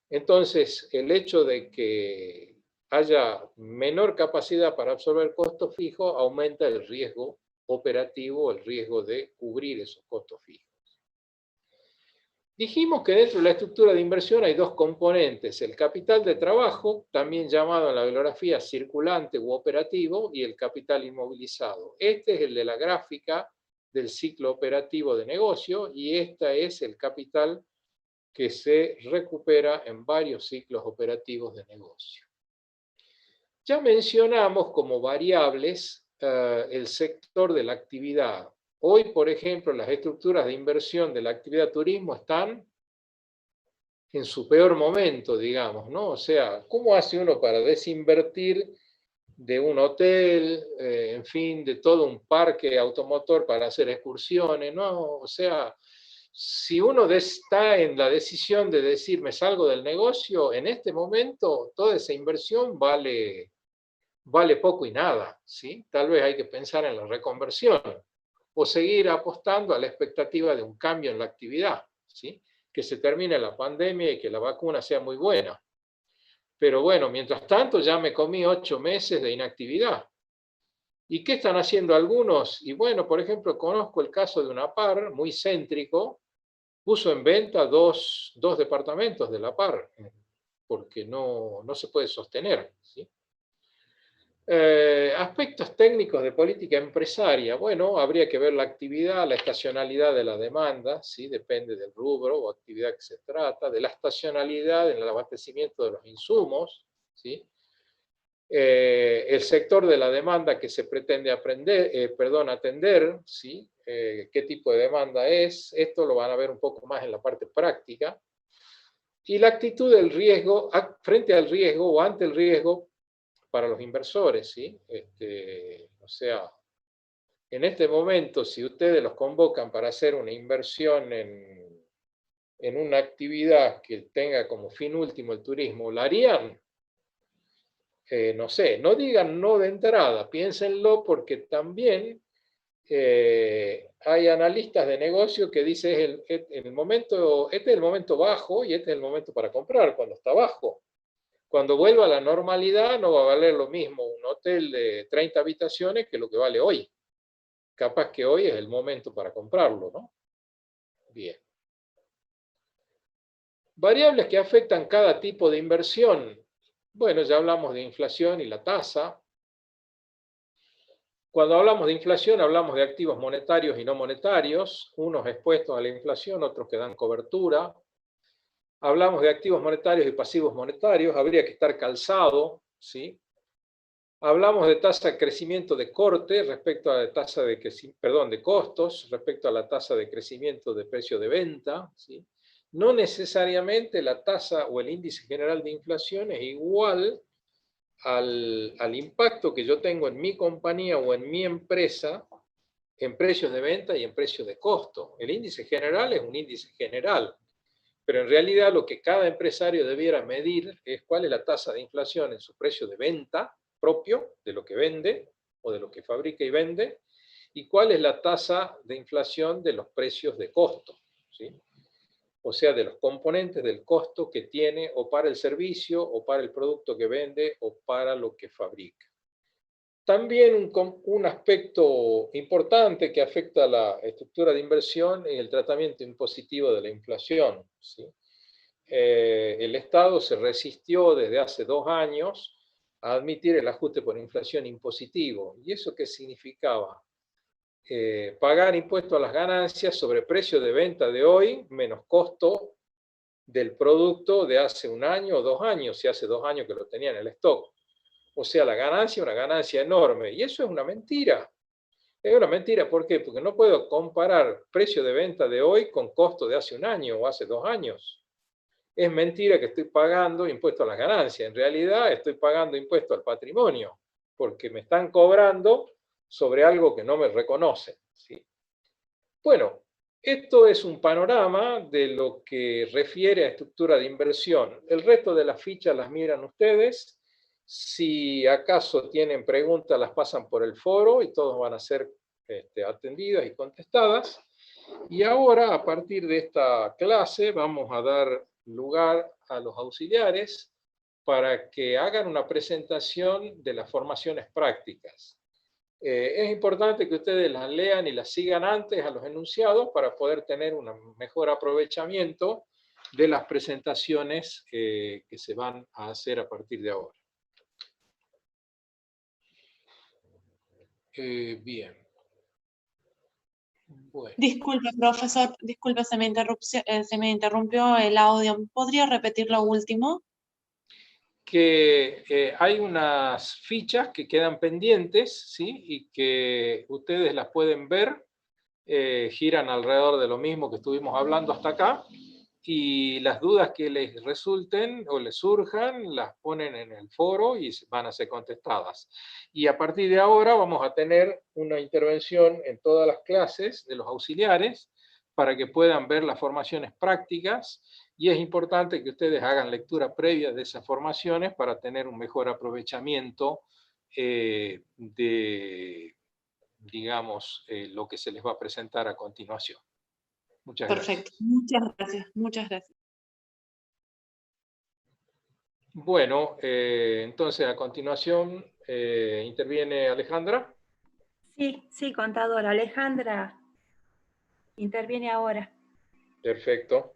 [SPEAKER 1] Entonces, el hecho de que haya menor capacidad para absorber costos fijos aumenta el riesgo operativo, el riesgo de cubrir esos costos fijos. Dijimos que dentro de la estructura de inversión hay dos componentes, el capital de trabajo, también llamado en la bibliografía circulante u operativo, y el capital inmovilizado. Este es el de la gráfica del ciclo operativo de negocio, y este es el capital que se recupera en varios ciclos operativos de negocio. Ya mencionamos como variables el sector de la actividad. Hoy, por ejemplo, las estructuras de inversión de la actividad turismo están en su peor momento, digamos, ¿no? O sea, ¿cómo hace uno para desinvertir de un hotel, en fin, de todo un parque automotor para hacer excursiones, ¿no? O sea, si uno está en la decisión de decir, me salgo del negocio, en este momento toda esa inversión vale poco y nada, ¿sí? Tal vez hay que pensar en la reconversión o seguir apostando a la expectativa de un cambio en la actividad, ¿sí? Que se termine la pandemia y que la vacuna sea muy buena. Pero bueno, mientras tanto ya me comí 8 meses de inactividad. ¿Y qué están haciendo algunos? Y bueno, por ejemplo, conozco el caso de una par muy céntrico, puso en venta dos departamentos de la par, porque no se puede sostener, ¿sí? Aspectos técnicos de política empresaria. Bueno, habría que ver la actividad, la estacionalidad de la demanda, ¿sí? Depende del rubro o actividad que se trata, de la estacionalidad en el abastecimiento de los insumos, ¿sí? El sector de la demanda que se pretende atender, ¿sí? Qué tipo de demanda es, esto lo van a ver un poco más en la parte práctica. Y la actitud del riesgo, frente al riesgo o ante el riesgo, para los inversores, ¿sí? O sea, en este momento, si ustedes los convocan para hacer una inversión en una actividad que tenga como fin último el turismo, ¿la harían? No sé, no digan no de entrada, piénsenlo porque también hay analistas de negocio que dicen este es el momento bajo y este es el momento para comprar cuando está bajo. Cuando vuelva a la normalidad no va a valer lo mismo un hotel de 30 habitaciones que lo que vale hoy. Capaz que hoy es el momento para comprarlo, ¿no? Bien. Variables que afectan cada tipo de inversión. Bueno, ya hablamos de inflación y la tasa. Cuando hablamos de inflación hablamos de activos monetarios y no monetarios, unos expuestos a la inflación, otros que dan cobertura. Hablamos de activos monetarios y pasivos monetarios, habría que estar calzado, ¿sí? Hablamos de tasa de crecimiento de corte respecto a la tasa de costos respecto a la tasa de crecimiento de precio de venta, ¿sí? No necesariamente la tasa o el índice general de inflación es igual al impacto que yo tengo en mi compañía o en mi empresa en precios de venta y en precios de costo. El índice general es un índice general, pero en realidad lo que cada empresario debiera medir es cuál es la tasa de inflación en su precio de venta propio de lo que vende o de lo que fabrica y vende, y cuál es la tasa de inflación de los precios de costo, ¿sí? O sea, de los componentes del costo que tiene o para el servicio, o para el producto que vende, o para lo que fabrica. También un aspecto importante que afecta a la estructura de inversión es el tratamiento impositivo de la inflación, ¿sí? El Estado se resistió desde hace 2 años a admitir el ajuste por inflación impositivo. ¿Y eso qué significaba? Pagar impuesto a las ganancias sobre precio de venta de hoy menos costo del producto de hace 1 año o 2 años, si hace 2 años que lo tenía en el stock. O sea, la ganancia es una ganancia enorme. Y eso es una mentira. Es una mentira, ¿por qué? Porque no puedo comparar precio de venta de hoy con costo de hace 1 año o hace 2 años. Es mentira que estoy pagando impuesto a las ganancias. En realidad estoy pagando impuesto al patrimonio, porque me están cobrando sobre algo que no me reconocen, ¿sí? Bueno, esto es un panorama de lo que refiere a estructura de inversión. El resto de las fichas las miran ustedes. Si acaso tienen preguntas, las pasan por el foro y todos van a ser atendidas y contestadas. Y ahora, a partir de esta clase, vamos a dar lugar a los auxiliares para que hagan una presentación de las formaciones prácticas. Es importante que ustedes las lean y las sigan antes a los enunciados para poder tener un mejor aprovechamiento de las presentaciones que se van a hacer a partir de ahora. Bien. Bueno.
[SPEAKER 3] Disculpe, profesor, disculpe, se me interrumpió el audio. ¿Podría repetir lo último?
[SPEAKER 1] Que hay unas fichas que quedan pendientes, ¿sí? Y que ustedes las pueden ver, giran alrededor de lo mismo que estuvimos hablando hasta acá, y las dudas que les resulten o les surjan, las ponen en el foro y van a ser contestadas. Y a partir de ahora vamos a tener una intervención en todas las clases de los auxiliares para que puedan ver las formaciones prácticas, y es importante que ustedes hagan lectura previa de esas formaciones para tener un mejor aprovechamiento de, digamos, lo que se les va a presentar a continuación. Muchas gracias.
[SPEAKER 3] Perfecto, muchas gracias, muchas gracias.
[SPEAKER 1] Bueno, entonces a continuación interviene Alejandra.
[SPEAKER 2] Sí, contadora. Alejandra interviene ahora.
[SPEAKER 1] Perfecto.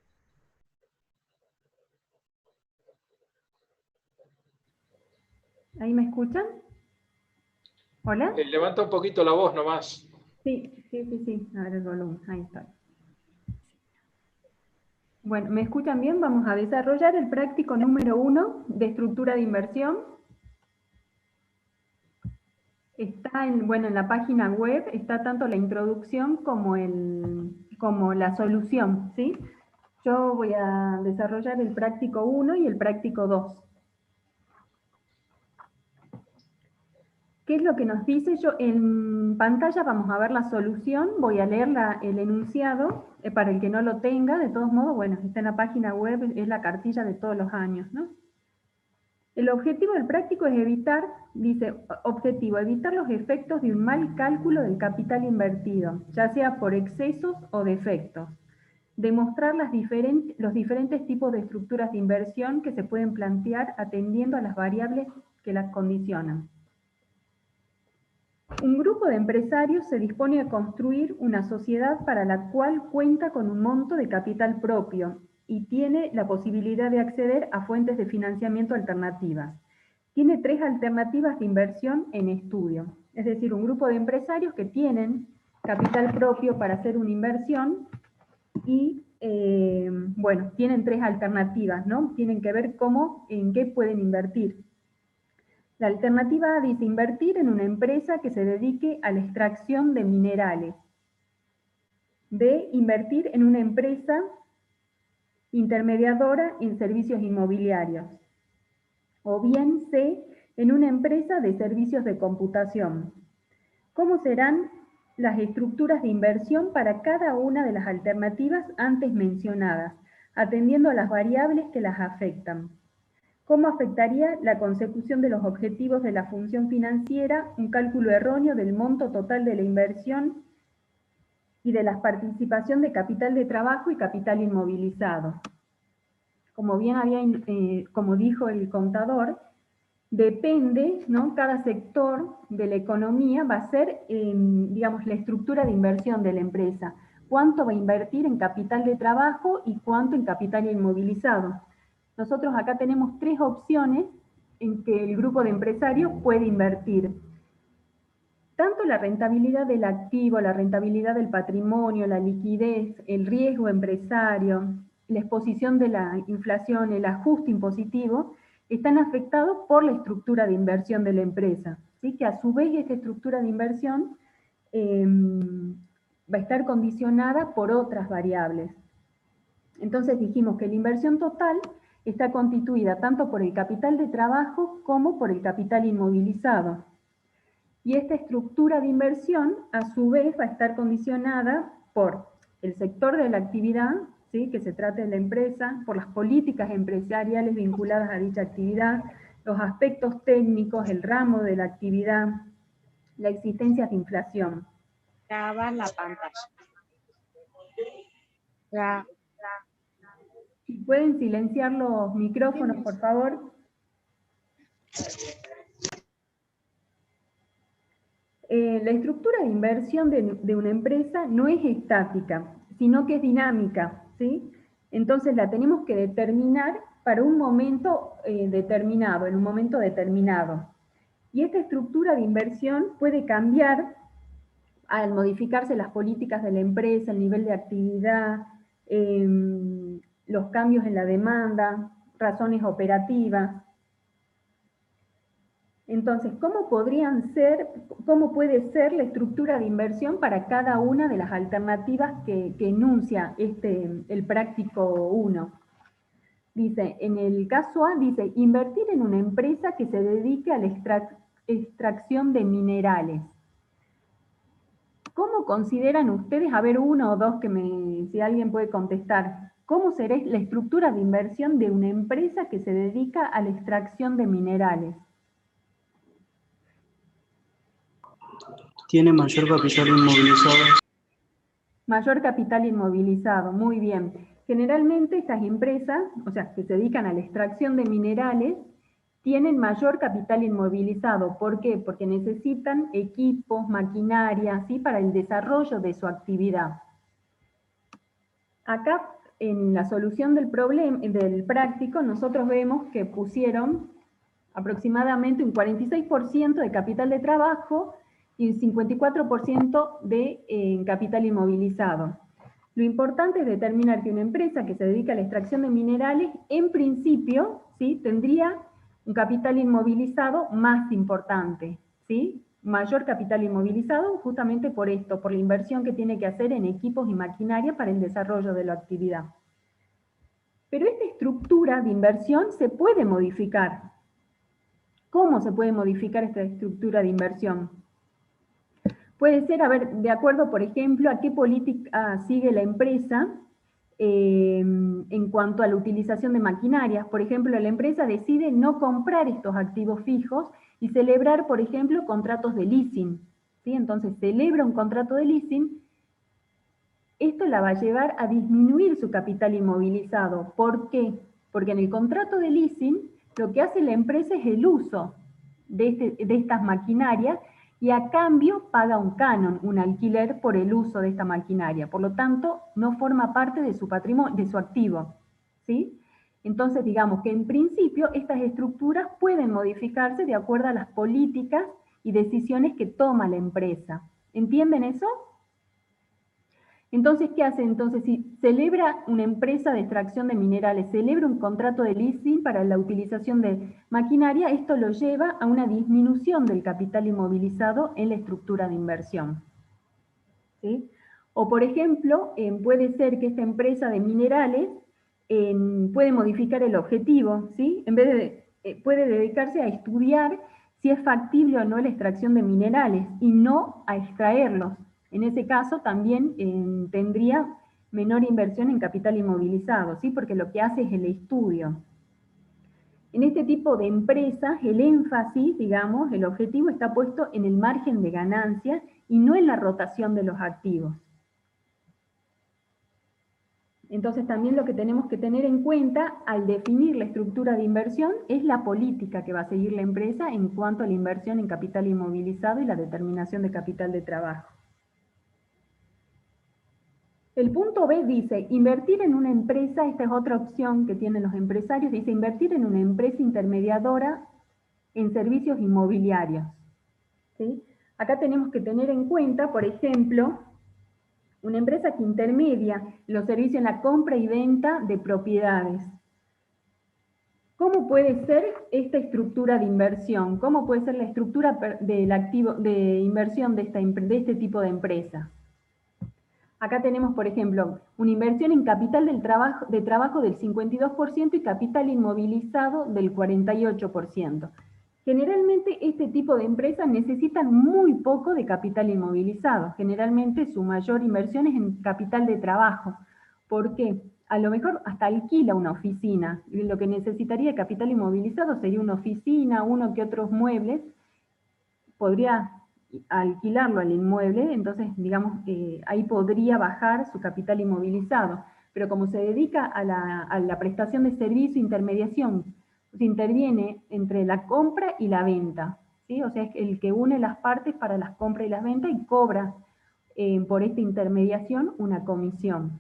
[SPEAKER 4] ¿Ahí me escuchan? ¿Hola?
[SPEAKER 1] Levanta un poquito la voz nomás.
[SPEAKER 4] Sí. A ver el volumen, ahí está. Bueno, ¿me escuchan bien? Vamos a desarrollar el práctico número 1 de estructura de inversión. Está en la página web, está tanto la introducción como la solución, ¿sí? Yo voy a desarrollar el práctico 1 y el práctico 2. ¿Qué es lo que nos dice? Yo en pantalla vamos a ver la solución, voy a leer el enunciado, para el que no lo tenga, de todos modos, bueno, está en la página web, es la cartilla de todos los años, ¿no? El objetivo del práctico es evitar, dice, objetivo, evitar los efectos de un mal cálculo del capital invertido, ya sea por excesos o defectos. Demostrar los diferentes tipos de estructuras de inversión que se pueden plantear atendiendo a las variables que las condicionan. Un grupo de empresarios se dispone a construir una sociedad para la cual cuenta con un monto de capital propio y tiene la posibilidad de acceder a fuentes de financiamiento alternativas. Tiene 3 alternativas de inversión en estudio. Es decir, un grupo de empresarios que tienen capital propio para hacer una inversión y, bueno, tienen 3 alternativas, ¿no? Tienen que ver en qué pueden invertir. La alternativa A dice invertir en una empresa que se dedique a la extracción de minerales. B, invertir en una empresa intermediadora en servicios inmobiliarios. O bien C, en una empresa de servicios de computación. ¿Cómo serán las estructuras de inversión para cada una de las alternativas antes mencionadas, atendiendo a las variables que las afectan? ¿Cómo afectaría la consecución de los objetivos de la función financiera un cálculo erróneo del monto total de la inversión y de la participación de capital de trabajo y capital inmovilizado? Como bien como dijo el contador, depende, ¿no? Cada sector de la economía va a ser, digamos, la estructura de inversión de la empresa. Cuánto va a invertir en capital de trabajo y cuánto en capital inmovilizado. Nosotros acá tenemos 3 opciones en que el grupo de empresarios puede invertir. Tanto la rentabilidad del activo, la rentabilidad del patrimonio, la liquidez, el riesgo empresario, la exposición de la inflación, el ajuste impositivo, están afectados por la estructura de inversión de la empresa. ¿Sí? Que a su vez esta estructura de inversión va a estar condicionada por otras variables. Entonces dijimos que la inversión total está constituida tanto por el capital de trabajo como por el capital inmovilizado. Y esta estructura de inversión, a su vez, va a estar condicionada por el sector de la actividad, ¿sí? Que se trate de la empresa, por las políticas empresariales vinculadas a dicha actividad, los aspectos técnicos, el ramo de la actividad, la existencia de inflación.
[SPEAKER 3] Grabar la pantalla.
[SPEAKER 4] ¿Pueden silenciar los micrófonos, por favor? La estructura de inversión de una empresa no es estática, sino que es dinámica, ¿sí? Entonces la tenemos que determinar para un momento determinado, en un momento determinado. Y esta estructura de inversión puede cambiar al modificarse las políticas de la empresa, el nivel de actividad, los cambios en la demanda, razones operativas. Entonces, ¿cómo puede ser la estructura de inversión para cada una de las alternativas que enuncia el práctico 1? Dice, en el caso A, dice, invertir en una empresa que se dedique a la extracción de minerales. ¿Cómo consideran ustedes, a ver, uno o dos si alguien puede contestar, cómo será la estructura de inversión de una empresa que se dedica a la extracción de minerales?
[SPEAKER 5] Tiene mayor capital inmovilizado.
[SPEAKER 4] Mayor capital inmovilizado, muy bien. Generalmente estas empresas, o sea, que se dedican a la extracción de minerales, tienen mayor capital inmovilizado. ¿Por qué? Porque necesitan equipos, maquinaria, ¿sí? Para el desarrollo de su actividad. Acá, en la solución del práctico, nosotros vemos que pusieron aproximadamente un 46% de capital de trabajo y un 54% de capital inmovilizado. Lo importante es determinar que una empresa que se dedica a la extracción de minerales, en principio, ¿sí? Tendría un capital inmovilizado más importante, ¿sí? Mayor capital inmovilizado justamente por esto, por la inversión que tiene que hacer en equipos y maquinaria para el desarrollo de la actividad. Pero esta estructura de inversión se puede modificar. ¿Cómo se puede modificar esta estructura de inversión? Puede ser, a ver, de acuerdo, por ejemplo, a qué política sigue la empresa en cuanto a la utilización de maquinarias. Por ejemplo, la empresa decide no comprar estos activos fijos y celebrar, por ejemplo, contratos de leasing, ¿sí? Entonces, celebra un contrato de leasing. Esto la va a llevar a disminuir su capital inmovilizado. ¿Por qué? Porque en el contrato de leasing, lo que hace la empresa es el uso de estas maquinarias y a cambio paga un canon, un alquiler por el uso de esta maquinaria. Por lo tanto, no forma parte de su patrimonio, de su activo, ¿sí? Entonces, digamos que en principio estas estructuras pueden modificarse de acuerdo a las políticas y decisiones que toma la empresa. ¿Entienden eso? Entonces, ¿qué hace? Entonces, si celebra una empresa de extracción de minerales, celebra un contrato de leasing para la utilización de maquinaria, esto lo lleva a una disminución del capital inmovilizado en la estructura de inversión, ¿sí? O, por ejemplo, puede ser que esta empresa de minerales puede modificar el objetivo, ¿sí? En vez de, puede dedicarse a estudiar si es factible o no la extracción de minerales y no a extraerlos. En ese caso también tendría menor inversión en capital inmovilizado, ¿sí? Porque lo que hace es el estudio. En este tipo de empresas, el énfasis, digamos, el objetivo está puesto en el margen de ganancia y no en la rotación de los activos. Entonces también lo que tenemos que tener en cuenta al definir la estructura de inversión es la política que va a seguir la empresa en cuanto a la inversión en capital inmovilizado y la determinación de capital de trabajo. El punto B dice, invertir en una empresa, esta es otra opción que tienen los empresarios, dice invertir en una empresa intermediadora en servicios inmobiliarios. ¿Sí? Acá tenemos que tener en cuenta, por ejemplo, una empresa que intermedia los servicios en la compra y venta de propiedades. ¿Cómo puede ser esta estructura de inversión? ¿Cómo puede ser la estructura del activo, de inversión de este tipo de empresa? Acá tenemos, por ejemplo, una inversión en capital de trabajo del 52% y capital inmovilizado del 48%. Generalmente este tipo de empresas necesitan muy poco de capital inmovilizado. Generalmente su mayor inversión es en capital de trabajo. ¿Por qué? A lo mejor hasta alquila una oficina. Lo que necesitaría de capital inmovilizado sería una oficina, uno que otros muebles. Podría alquilarlo al inmueble, entonces digamos ahí podría bajar su capital inmovilizado. Pero como se dedica a la prestación de servicio e intermediación, se interviene entre la compra y la venta, ¿sí? O sea, es el que une las partes para las compras y las ventas y cobra por esta intermediación una comisión.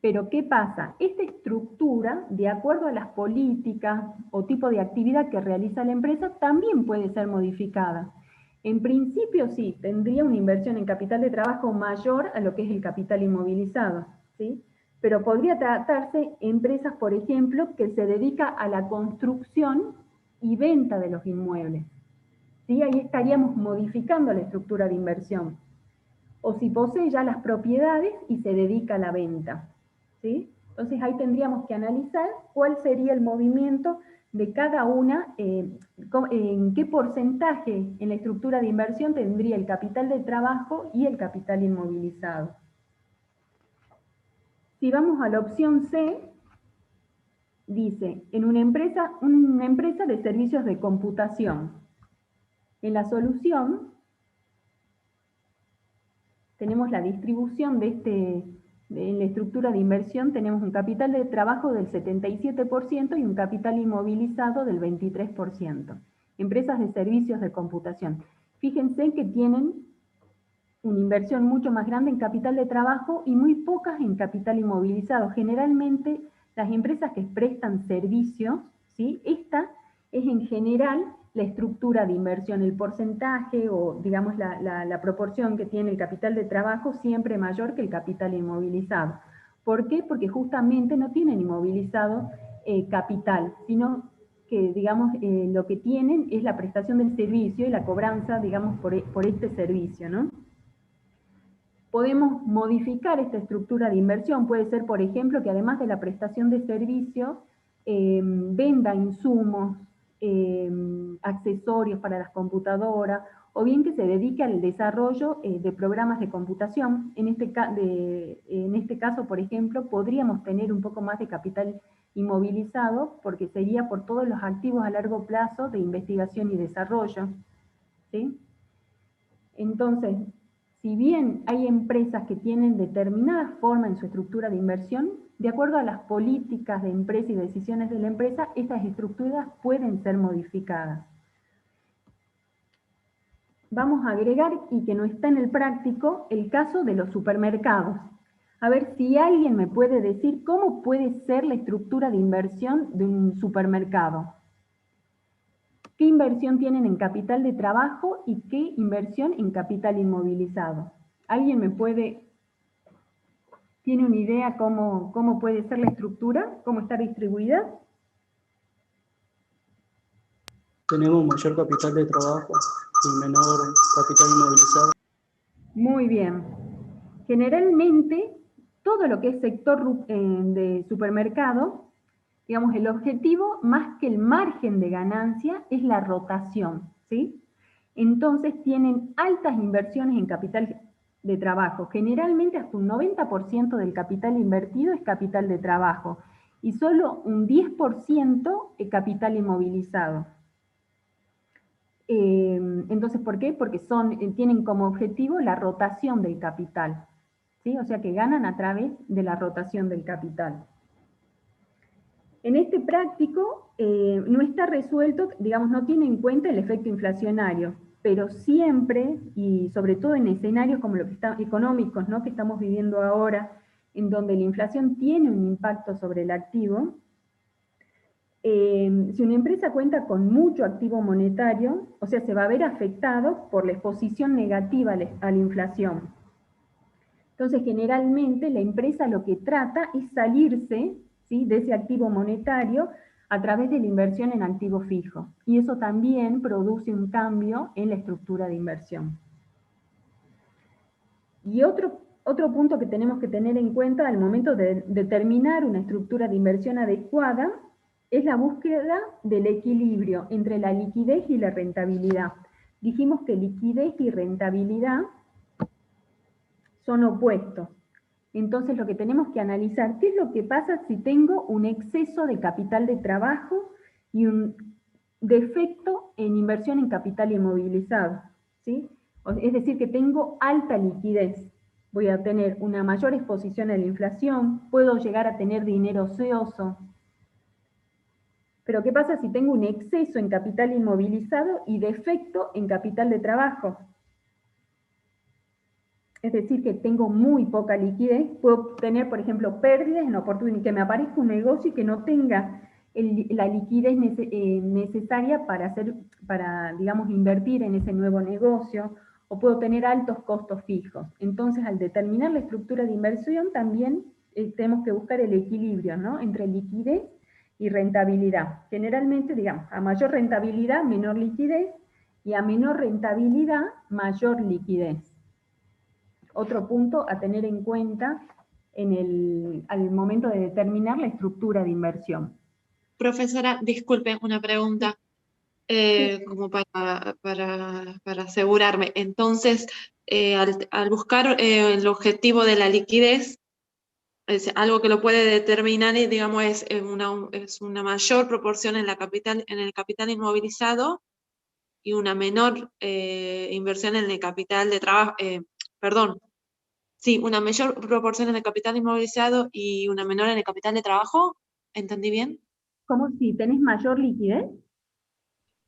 [SPEAKER 4] Pero ¿qué pasa? Esta estructura, de acuerdo a las políticas o tipo de actividad que realiza la empresa, también puede ser modificada. En principio sí, tendría una inversión en capital de trabajo mayor a lo que es el capital inmovilizado, ¿sí? Pero podría tratarse de empresas, por ejemplo, que se dedica a la construcción y venta de los inmuebles, ¿sí? Ahí estaríamos modificando la estructura de inversión. O si posee ya las propiedades y se dedica a la venta, ¿sí? Entonces ahí tendríamos que analizar cuál sería el movimiento de cada una, en qué porcentaje en la estructura de inversión tendría el capital de trabajo y el capital inmovilizado. Si vamos a la opción C, dice, en una empresa de servicios de computación. En la solución tenemos la distribución en la estructura de inversión tenemos un capital de trabajo del 77% y un capital inmovilizado del 23%. Empresas de servicios de computación. Fíjense que tienen una inversión mucho más grande en capital de trabajo y muy pocas en capital inmovilizado. Generalmente las empresas que prestan servicios, ¿sí? Esta es en general la estructura de inversión, el porcentaje o digamos la proporción que tiene el capital de trabajo siempre mayor que el capital inmovilizado. ¿Por qué? Porque justamente no tienen inmovilizado capital, sino que digamos lo que tienen es la prestación del servicio y la cobranza, digamos, por este servicio, ¿no? Podemos modificar esta estructura de inversión, puede ser, por ejemplo, que además de la prestación de servicio, venda insumos, accesorios para las computadoras, o bien que se dedique al desarrollo de programas de computación. En este caso, por ejemplo, podríamos tener un poco más de capital inmovilizado, porque sería por todos los activos a largo plazo de investigación y desarrollo, ¿sí? Entonces, si bien hay empresas que tienen determinada forma en su estructura de inversión, de acuerdo a las políticas de empresa y decisiones de la empresa, estas estructuras pueden ser modificadas. Vamos a agregar, y que no está en el práctico, el caso de los supermercados. A ver si alguien me puede decir cómo puede ser la estructura de inversión de un supermercado. ¿Qué inversión tienen en capital de trabajo y qué inversión en capital inmovilizado? ¿Alguien tiene una idea cómo puede ser la estructura? ¿Cómo está distribuida?
[SPEAKER 5] Tenemos mayor capital de trabajo y menor capital inmovilizado.
[SPEAKER 4] Muy bien. Generalmente, todo lo que es sector de supermercado, digamos, el objetivo, más que el margen de ganancia, es la rotación, ¿sí? Entonces tienen altas inversiones en capital de trabajo. Generalmente hasta un 90% del capital invertido es capital de trabajo. y solo un 10% el capital inmovilizado. Entonces, ¿por qué? Porque tienen como objetivo la rotación del capital, ¿sí? O sea que ganan a través de la rotación del capital. En este práctico no está resuelto, digamos, no tiene en cuenta el efecto inflacionario, pero siempre, y sobre todo en escenarios como los económicos, ¿no?, que estamos viviendo ahora, en donde la inflación tiene un impacto sobre el activo, si una empresa cuenta con mucho activo monetario, o sea, se va a ver afectado por la exposición negativa a la inflación. Entonces, generalmente, la empresa lo que trata es salirse, ¿sí?, de ese activo monetario a través de la inversión en activo fijo. Y eso también produce un cambio en la estructura de inversión. Y otro punto que tenemos que tener en cuenta al momento de determinar una estructura de inversión adecuada es la búsqueda del equilibrio entre la liquidez y la rentabilidad. Dijimos que liquidez y rentabilidad son opuestos. Entonces lo que tenemos que analizar, ¿qué es lo que pasa si tengo un exceso de capital de trabajo y un defecto en inversión en capital inmovilizado? ¿Sí? Es decir, que tengo alta liquidez. Voy a tener una mayor exposición a la inflación, puedo llegar a tener dinero ocioso. Pero ¿qué pasa si tengo un exceso en capital inmovilizado y defecto en capital de trabajo? Es decir, que tengo muy poca liquidez, puedo tener, por ejemplo, pérdidas en oportunidad, que me aparezca un negocio y que no tenga la liquidez necesaria para, digamos, invertir en ese nuevo negocio, o puedo tener altos costos fijos. Entonces, al determinar la estructura de inversión, también tenemos que buscar el equilibrio, ¿no?, entre liquidez y rentabilidad. Generalmente, digamos, a mayor rentabilidad, menor liquidez, y a menor rentabilidad, mayor liquidez. Otro punto a tener en cuenta al momento de determinar la estructura de inversión.
[SPEAKER 3] Profesora, disculpe, una pregunta, como para asegurarme. Entonces, al buscar el objetivo de la liquidez, es algo que lo puede determinar, y digamos, es una mayor proporción en el capital inmovilizado y una menor inversión en el capital de trabajo, perdón, sí, una mayor proporción en el capital inmovilizado y una menor en el capital de trabajo. ¿Entendí bien?
[SPEAKER 4] ¿Cómo si tenés mayor liquidez?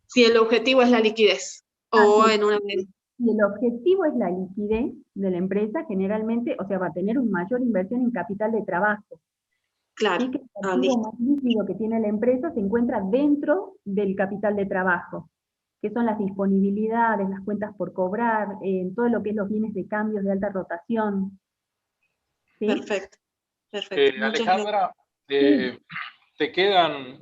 [SPEAKER 3] Si el objetivo es la liquidez. O
[SPEAKER 4] Sí.
[SPEAKER 3] en una...
[SPEAKER 4] Si el objetivo es la liquidez de la empresa, generalmente, o sea, va a tener una mayor inversión en capital de trabajo.
[SPEAKER 3] Claro.
[SPEAKER 4] ¿Sí? Que el activo más líquido que tiene la empresa se encuentra dentro del capital de trabajo, que son las disponibilidades, las cuentas por cobrar, todo lo que es los bienes de cambios de alta rotación. ¿Sí?
[SPEAKER 3] Perfecto, perfecto. Muchas
[SPEAKER 1] Alejandra, te quedan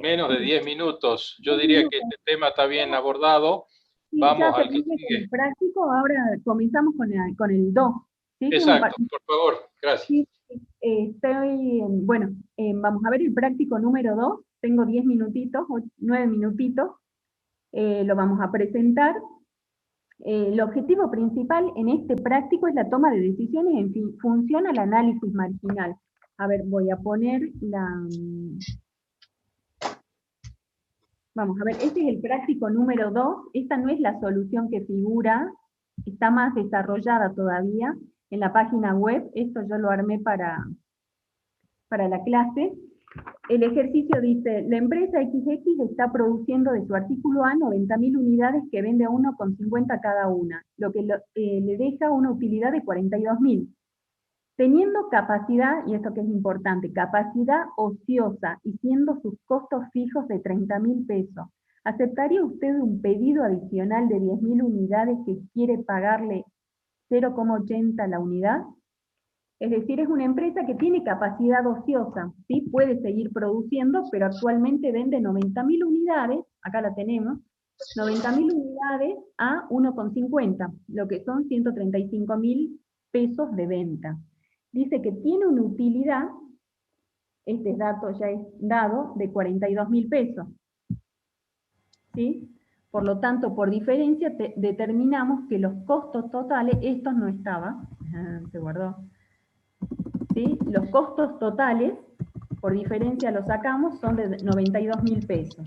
[SPEAKER 1] menos de 10 minutos. Yo diría que este tema está bien abordado.
[SPEAKER 4] Sí,
[SPEAKER 1] Vamos
[SPEAKER 4] ya
[SPEAKER 1] al que
[SPEAKER 4] terminé con
[SPEAKER 1] sigue.
[SPEAKER 4] el práctico, ahora comenzamos con el 2. ¿Sí?
[SPEAKER 1] Exacto, por favor, gracias.
[SPEAKER 4] Sí, bueno, vamos a ver el práctico número 2. Tengo 10 minutitos, 9 minutitos. Lo vamos a presentar. El objetivo principal en este práctico es la toma de decisiones en función al análisis marginal. A ver, voy a poner Vamos a ver, este es el práctico número 2. Esta no es la solución que figura, está más desarrollada todavía en la página web. Esto yo lo armé para la clase. El ejercicio dice, la empresa XX está produciendo de su artículo A 90.000 unidades que vende a 1,50 cada una, lo que le deja una utilidad de 42.000. Teniendo capacidad, y esto que es importante, capacidad ociosa y siendo sus costos fijos de 30.000 pesos, ¿aceptaría usted un pedido adicional de 10.000 unidades que quiere pagarle 0,80 la unidad? Es decir, es una empresa que tiene capacidad ociosa, ¿sí? Puede seguir produciendo, pero actualmente vende 90.000 unidades, acá la tenemos, 90.000 unidades a 1,50, lo que son 135.000 pesos de venta. Dice que tiene una utilidad, este dato ya es dado, de 42.000 pesos. ¿Sí? Por lo tanto, por diferencia, determinamos que los costos totales, estos no estaban, se guardó, ¿sí? ¿sí? Los costos totales, por diferencia los sacamos, son de 92.000 pesos.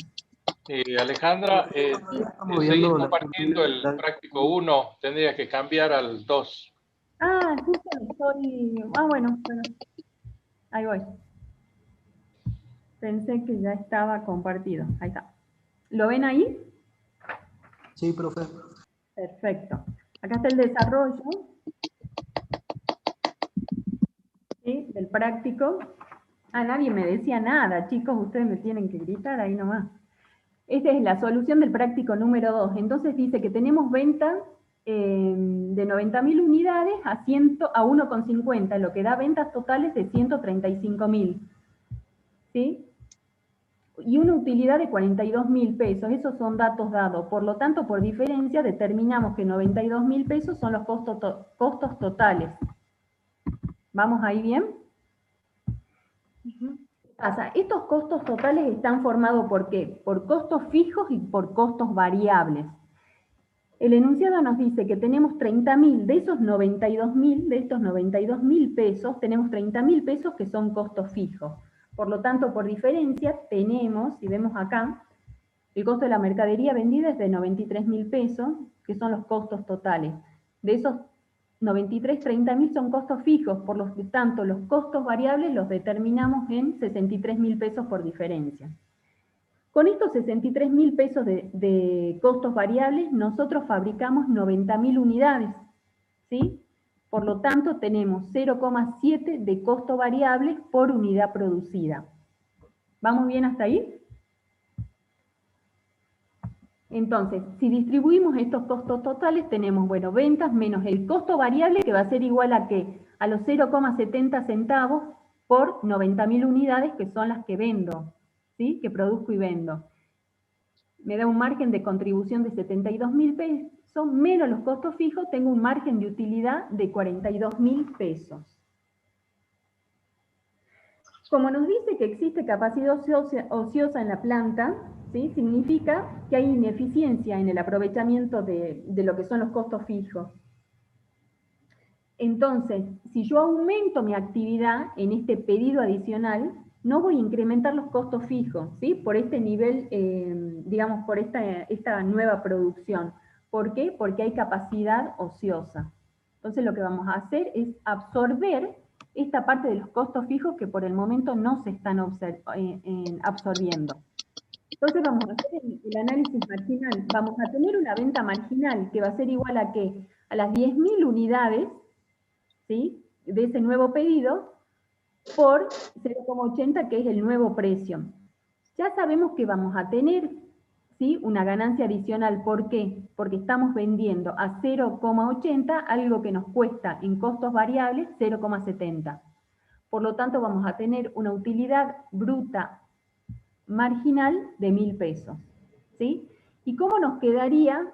[SPEAKER 1] Alejandra,
[SPEAKER 5] Estamos
[SPEAKER 1] seguir
[SPEAKER 5] viendo la
[SPEAKER 1] compartiendo el práctico 1, tendría que cambiar al 2.
[SPEAKER 4] Ah, justo lo estoy... Ah, bueno. Ahí voy. Pensé que ya estaba compartido. Ahí está. ¿Lo ven ahí?
[SPEAKER 5] Sí, profe.
[SPEAKER 4] Perfecto. Acá está el desarrollo, ¿sí?, del práctico. Ah, nadie me decía nada, chicos, ustedes me tienen que gritar ahí nomás. Esta es la solución del práctico número 2. Entonces dice que tenemos venta de 90.000 unidades a 1,50, lo que da ventas totales de 135.000. ¿Sí? Y una utilidad de 42.000 pesos, esos son datos dados. Por lo tanto, por diferencia, determinamos que 92.000 pesos son los costos totales. ¿Vamos ahí bien? ¿Qué pasa? Estos costos totales están formados ¿por qué? Por costos fijos y por costos variables. El enunciado nos dice que tenemos 30.000, de esos 92.000, de estos 92.000 pesos, tenemos 30.000 pesos que son costos fijos. Por lo tanto, por diferencia, tenemos, si vemos acá, el costo de la mercadería vendida es de 93.000 pesos, que son los costos totales. De esos 93, 30.000 son costos fijos, por lo tanto, los costos variables los determinamos en 63.000 pesos por diferencia. Con estos 63.000 pesos de costos variables, nosotros fabricamos 90.000 unidades, ¿sí? Por lo tanto, tenemos 0,7 de costo variable por unidad producida. ¿Vamos bien hasta ahí? Entonces, si distribuimos estos costos totales, tenemos, bueno, ventas menos el costo variable, que va a ser igual a ¿qué? A los 0,70 centavos por 90.000 unidades, que son las que vendo, ¿sí? Que produzco y vendo. Me da un margen de contribución de 72.000 pesos, menos los costos fijos, tengo un margen de utilidad de 42.000 pesos. Como nos dice que existe capacidad ociosa en la planta, ¿sí?, significa que hay ineficiencia en el aprovechamiento de lo que son los costos fijos. Entonces, si yo aumento mi actividad en este pedido adicional, no voy a incrementar los costos fijos, ¿sí?, por este nivel, digamos, por esta nueva producción. ¿Por qué? Porque hay capacidad ociosa. Entonces, lo que vamos a hacer es absorber esta parte de los costos fijos que por el momento no se están absorbiendo. Entonces vamos a hacer el análisis marginal. Vamos a tener una venta marginal que va a ser igual a ¿qué? A las 10.000 unidades, ¿sí?, de ese nuevo pedido por 0,80, que es el nuevo precio. Ya sabemos que vamos a tener, ¿sí?, una ganancia adicional. ¿Por qué? Porque estamos vendiendo a 0,80 algo que nos cuesta en costos variables 0,70. Por lo tanto, vamos a tener una utilidad bruta marginal de 1.000 pesos. ¿Sí? ¿Y cómo nos quedaría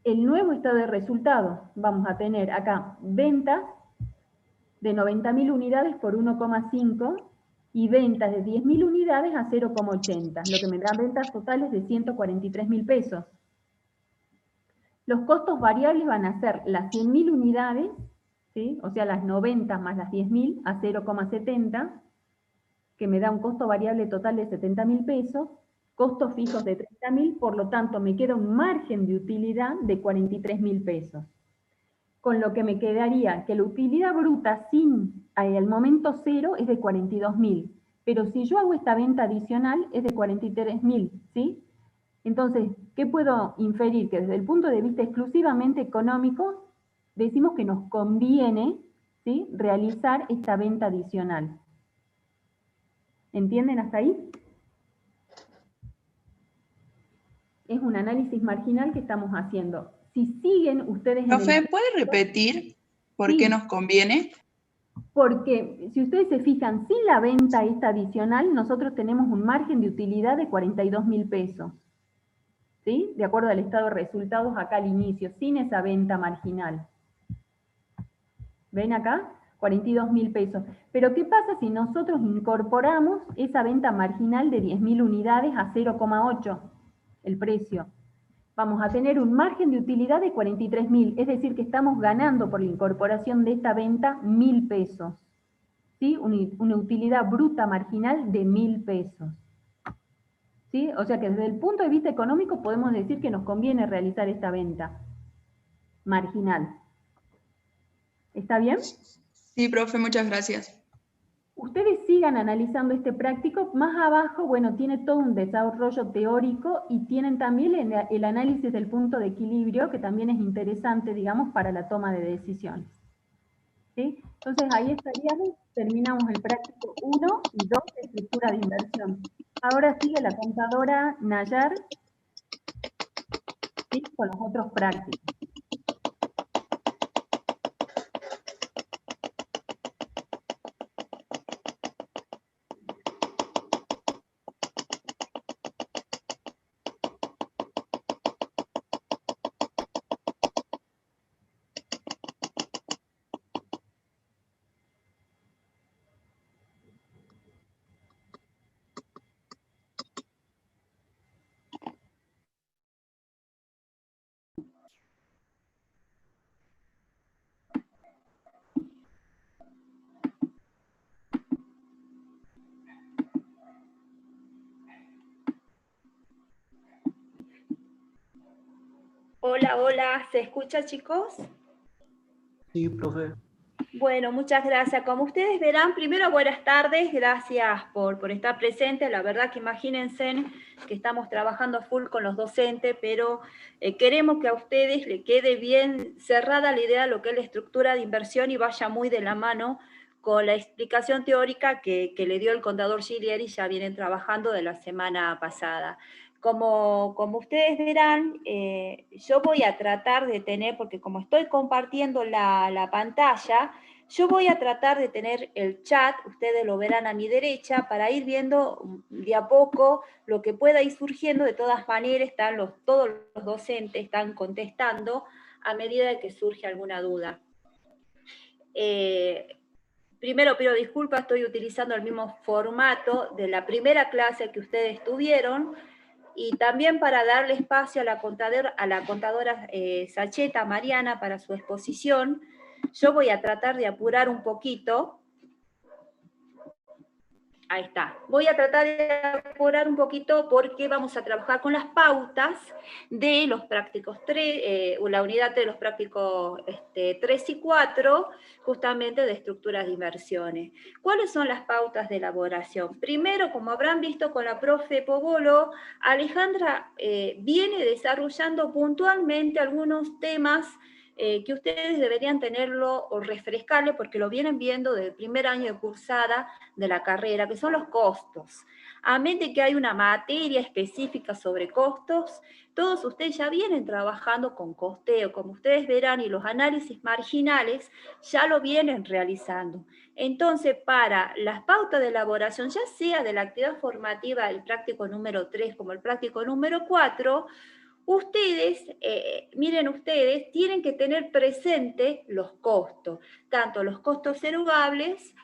[SPEAKER 4] el nuevo estado de resultados? Vamos a tener acá ventas de 90.000 unidades por 1,5 y ventas de 10.000 unidades a 0,80, lo que me da ventas totales de 143.000 pesos. Los costos variables van a ser las 100.000 unidades, ¿sí?, o sea, las 90 más las 10.000 a 0,70, que me da un costo variable total de 70.000 pesos, costos fijos de 30.000, por lo tanto me queda un margen de utilidad de 43.000 pesos. Con lo que me quedaría que la utilidad bruta sin el momento cero es de 42.000, pero si yo hago esta venta adicional es de 43.000, ¿sí? Entonces, ¿qué puedo inferir? Que desde el punto de vista exclusivamente económico, decimos que nos conviene, ¿sí?, realizar esta venta adicional. ¿Entienden hasta ahí? Es un análisis marginal que estamos haciendo. Si siguen ustedes...
[SPEAKER 6] Profe, ¿puede repetir por qué nos conviene?
[SPEAKER 4] Porque si ustedes se fijan, sin la venta esta adicional, nosotros tenemos un margen de utilidad de 42.000 pesos. ¿Sí? De acuerdo al estado de resultados acá al inicio, sin esa venta marginal. ¿Ven acá? 42.000 pesos. Pero ¿qué pasa si nosotros incorporamos esa venta marginal de 10.000 unidades a 0,8, el precio? Vamos a tener un margen de utilidad de 43.000, es decir, que estamos ganando por la incorporación de esta venta 1.000 pesos. ¿sí? Una utilidad bruta marginal de 1.000 pesos. ¿Sí? O sea que desde el punto de vista económico podemos decir que nos conviene realizar esta venta marginal. ¿Está bien?
[SPEAKER 6] Sí, profe, muchas gracias.
[SPEAKER 4] Ustedes sigan analizando este práctico. Más abajo, bueno, tiene todo un desarrollo teórico y tienen también el análisis del punto de equilibrio, que también es interesante, digamos, para la toma de decisiones. ¿Sí? Entonces ahí estaríamos, terminamos el práctico 1 y 2 de estructura de inversión. Ahora sigue la contadora Nayar, ¿sí? Con los otros prácticos.
[SPEAKER 2] Hola, hola, ¿se escucha, chicos?
[SPEAKER 5] Sí, profe.
[SPEAKER 2] Bueno, muchas gracias. Como ustedes verán, primero buenas tardes, gracias por estar presentes. La verdad que imagínense que estamos trabajando a full con los docentes, pero queremos que a ustedes le quede bien cerrada la idea de lo que es la estructura de inversión y vaya muy de la mano con la explicación teórica que le dio el contador Giglieri, ya vienen trabajando de la semana pasada. Como ustedes verán, yo voy a tratar de tener, porque como estoy compartiendo la pantalla, yo voy a tratar de tener el chat, ustedes lo verán a mi derecha, para ir viendo de a poco lo que pueda ir surgiendo. De todas maneras, todos los docentes están contestando a medida de que surge alguna duda. Primero pido disculpas, estoy utilizando el mismo formato de la primera clase que ustedes tuvieron, y también para darle espacio a la contadora Sacheta, Mariana, para su exposición. Yo voy a tratar de apurar un poquito. Ahí está. Voy a tratar de apurar un poquito porque vamos a trabajar con las pautas de los prácticos 3, la unidad de los prácticos 3 y 4, justamente de estructuras de inversiones. ¿Cuáles son las pautas de elaboración? Primero, como habrán visto con la profe Pobolo, Alejandra viene desarrollando puntualmente algunos temas que ustedes deberían tenerlo o refrescarle, porque lo vienen viendo desde el primer año de cursada de la carrera, que son los costos. A menos de que hay una materia específica sobre costos, todos ustedes ya vienen trabajando con costeo, como ustedes verán, y los análisis marginales ya lo vienen realizando. Entonces, para las pautas de elaboración, ya sea de la actividad formativa del práctico número 3 como el práctico número 4, ustedes, miren ustedes, tienen que tener presente los costos, tanto los costos erogables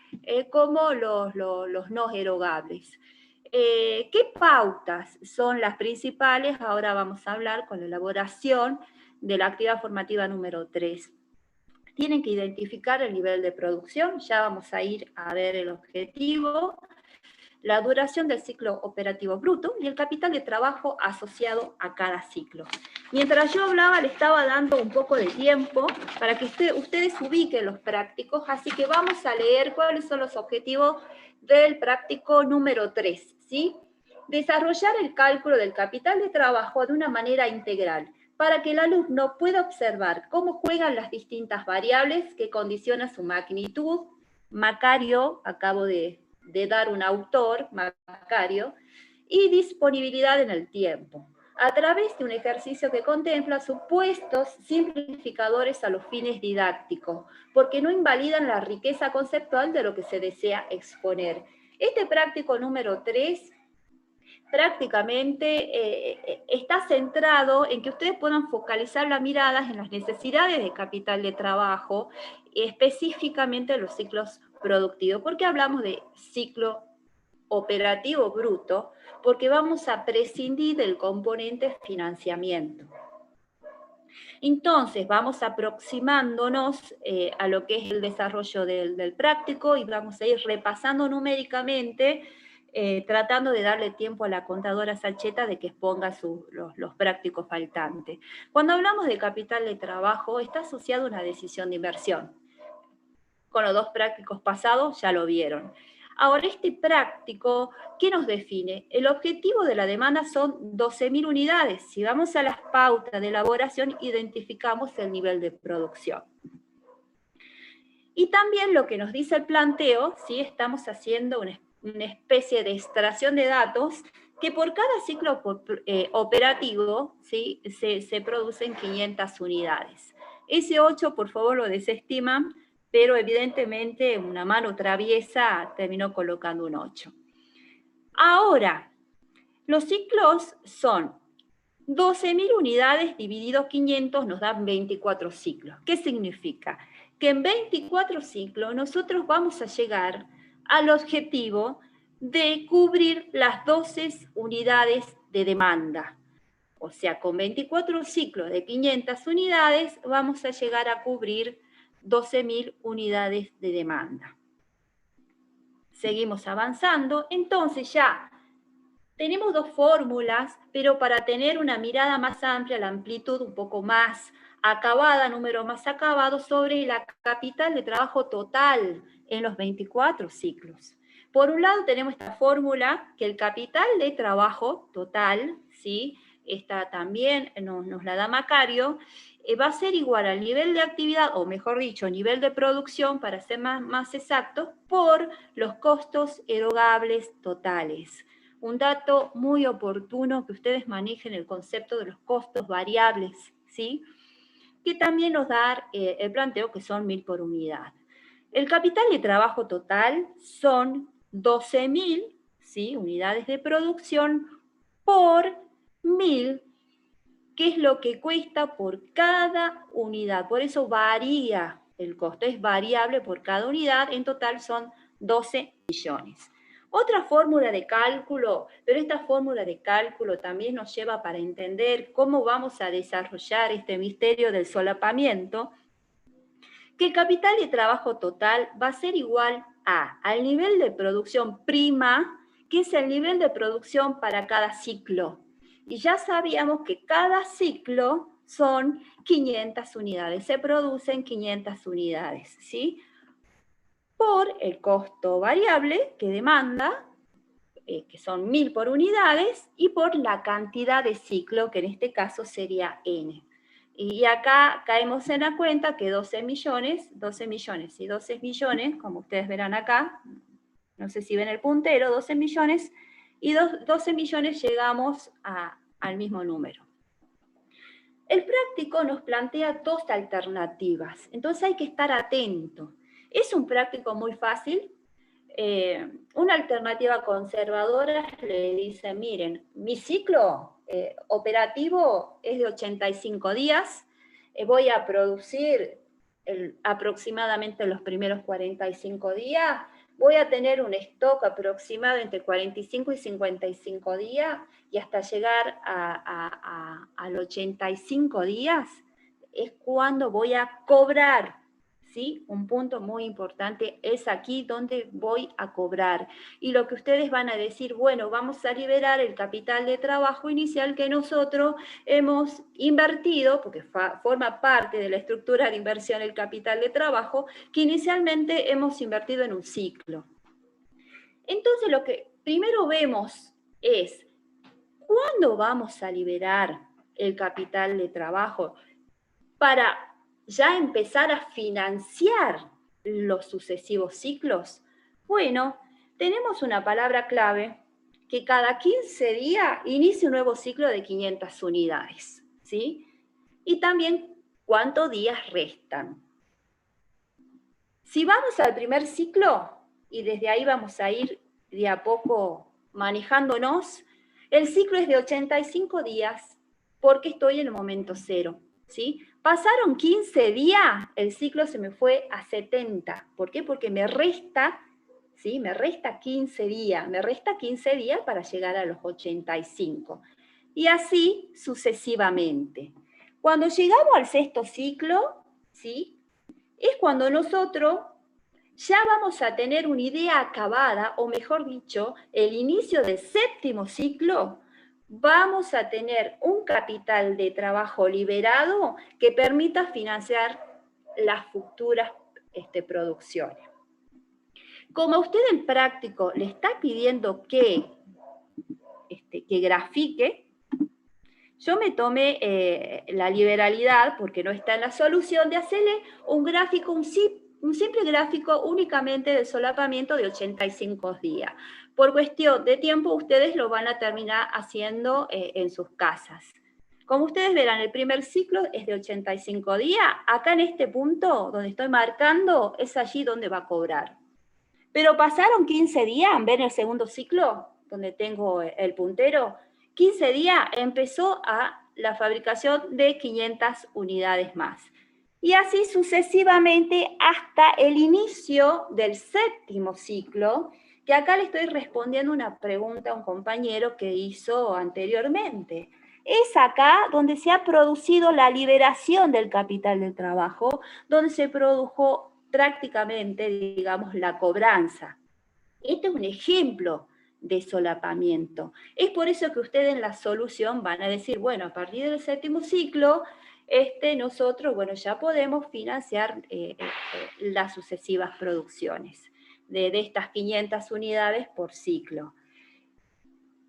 [SPEAKER 2] como los no erogables. ¿Qué pautas son las principales? Ahora vamos a hablar con la elaboración de la actividad formativa número 3. Tienen que identificar el nivel de producción, ya vamos a ir a ver el objetivo, la duración del ciclo operativo bruto y el capital de trabajo asociado a cada ciclo. Mientras yo hablaba, le estaba dando un poco de tiempo para que ustedes ubiquen los prácticos, así que vamos a leer cuáles son los objetivos del práctico número 3, ¿sí? Desarrollar el cálculo del capital de trabajo de una manera integral, para que el alumno pueda observar cómo juegan las distintas variables que condicionan su magnitud. Macario, acabo de dar un autor, Macario, y disponibilidad en el tiempo, a través de un ejercicio que contempla supuestos simplificadores a los fines didácticos, porque no invalidan la riqueza conceptual de lo que se desea exponer. Este práctico número 3 prácticamente está centrado en que ustedes puedan focalizar las miradas en las necesidades de capital de trabajo, específicamente en los ciclos productivos. ¿Por qué hablamos de ciclo operativo bruto? Porque vamos a prescindir del componente financiamiento. Entonces, vamos aproximándonos a lo que es el desarrollo del práctico y vamos a ir repasando numéricamente, tratando de darle tiempo a la contadora Sacheta de que exponga los prácticos faltantes. Cuando hablamos de capital de trabajo, está asociado a una decisión de inversión. Con los 2 prácticos pasados ya lo vieron. Ahora, este práctico, ¿qué nos define? El objetivo de la demanda son 12.000 unidades. Si vamos a las pautas de elaboración, identificamos el nivel de producción. Y también lo que nos dice el planteo, ¿sí? Estamos haciendo una especie de extracción de datos que por cada ciclo operativo, ¿sí? se producen 500 unidades. Ese 8, por favor, lo desestiman, pero evidentemente una mano traviesa terminó colocando un 8. Ahora, los ciclos son 12.000 unidades dividido 500 nos dan 24 ciclos. ¿Qué significa? Que en 24 ciclos nosotros vamos a llegar al objetivo de cubrir las 12 unidades de demanda. O sea, con 24 ciclos de 500 unidades vamos a llegar a cubrir 12.000 unidades de demanda. Seguimos avanzando. Entonces ya tenemos 2 fórmulas, pero para tener una mirada más amplia, la amplitud un poco más acabada, número más acabado, sobre la capital de trabajo total en los 24 ciclos. Por un lado tenemos esta fórmula, que el capital de trabajo total, ¿sí? Esta también nos la da Macario, va a ser igual al nivel de actividad, o mejor dicho, nivel de producción, para ser más exactos, por los costos erogables totales. Un dato muy oportuno que ustedes manejen el concepto de los costos variables, ¿sí? Que también nos da el planteo que son 1.000 por unidad. El capital de trabajo total son 12.000, ¿sí? Unidades de producción por 1.000, que es lo que cuesta por cada unidad. Por eso varía el costo, es variable por cada unidad, en total son 12 millones. Otra fórmula de cálculo, pero esta fórmula de cálculo también nos lleva para entender cómo vamos a desarrollar este misterio del solapamiento, que el capital de trabajo total va a ser igual al nivel de producción prima, que es el nivel de producción para cada ciclo. Y ya sabíamos que cada ciclo son 500 unidades, se producen 500 unidades, ¿sí? Por el costo variable que demanda, que son 1.000 por unidades, y por la cantidad de ciclo, que en este caso sería N. Y acá caemos en la cuenta que 12 millones y 12 millones, como ustedes verán acá, no sé si ven el puntero, 12 millones, y 12 millones llegamos al mismo número. El práctico nos plantea 2 alternativas, entonces hay que estar atento. Es un práctico muy fácil. Una alternativa conservadora le dice, miren, mi ciclo operativo es de 85 días, voy a producir aproximadamente los primeros 45 días, voy a tener un stock aproximado entre 45 y 55 días, y hasta llegar al 85 días es cuando voy a cobrar, ¿sí? Un punto muy importante es aquí donde voy a cobrar. Y lo que ustedes van a decir, bueno, vamos a liberar el capital de trabajo inicial que nosotros hemos invertido, porque forma parte de la estructura de inversión el capital de trabajo, que inicialmente hemos invertido en un ciclo. Entonces lo que primero vemos es, ¿cuándo vamos a liberar el capital de trabajo para ya empezar a financiar los sucesivos ciclos? Bueno, tenemos una palabra clave, que cada 15 días inicia un nuevo ciclo de 500 unidades, ¿sí? Y también cuántos días restan. Si vamos al primer ciclo, y desde ahí vamos a ir de a poco manejándonos, el ciclo es de 85 días, porque estoy en el momento cero, ¿sí? Pasaron 15 días, el ciclo se me fue a 70. ¿Por qué? Porque me resta, ¿sí? Me resta 15 días para llegar a los 85. Y así sucesivamente. Cuando llegamos al sexto ciclo, ¿sí? Es cuando nosotros ya vamos a tener una idea acabada, o mejor dicho, el inicio del séptimo ciclo, vamos a tener un capital de trabajo liberado que permita financiar las futuras producciones. Como a usted en práctico le está pidiendo que grafique, yo me tomé la liberalidad, porque no está en la solución, de hacerle un gráfico, un simple gráfico únicamente de solapamiento de 85 días. Por cuestión de tiempo, ustedes lo van a terminar haciendo en sus casas. Como ustedes verán, el primer ciclo es de 85 días. Acá en este punto, donde estoy marcando, es allí donde va a cobrar. Pero pasaron 15 días, ven el segundo ciclo, donde tengo el puntero, 15 días empezó la fabricación de 500 unidades más. Y así sucesivamente hasta el inicio del séptimo ciclo, que acá le estoy respondiendo una pregunta a un compañero que hizo anteriormente. Es acá donde se ha producido la liberación del capital del trabajo, donde se produjo prácticamente, digamos, la cobranza. Este es un ejemplo de solapamiento. Es por eso que ustedes en la solución van a decir, bueno, a partir del séptimo ciclo, nosotros, bueno, ya podemos financiar las sucesivas producciones de estas 500 unidades por ciclo.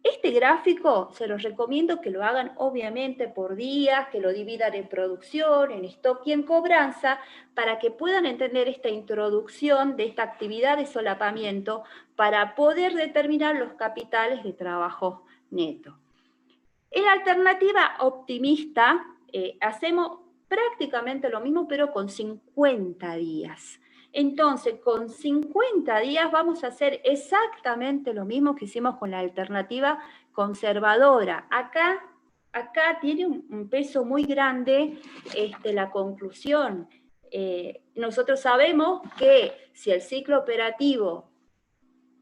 [SPEAKER 2] Este gráfico se los recomiendo que lo hagan obviamente por días, que lo dividan en producción, en stock y en cobranza, para que puedan entender esta introducción de esta actividad de solapamiento para poder determinar los capitales de trabajo neto. En la alternativa optimista hacemos prácticamente lo mismo, pero con 50 días. Entonces, con 50 días vamos a hacer exactamente lo mismo que hicimos con la alternativa conservadora. Acá tiene un peso muy grande la conclusión. Nosotros sabemos que si el ciclo operativo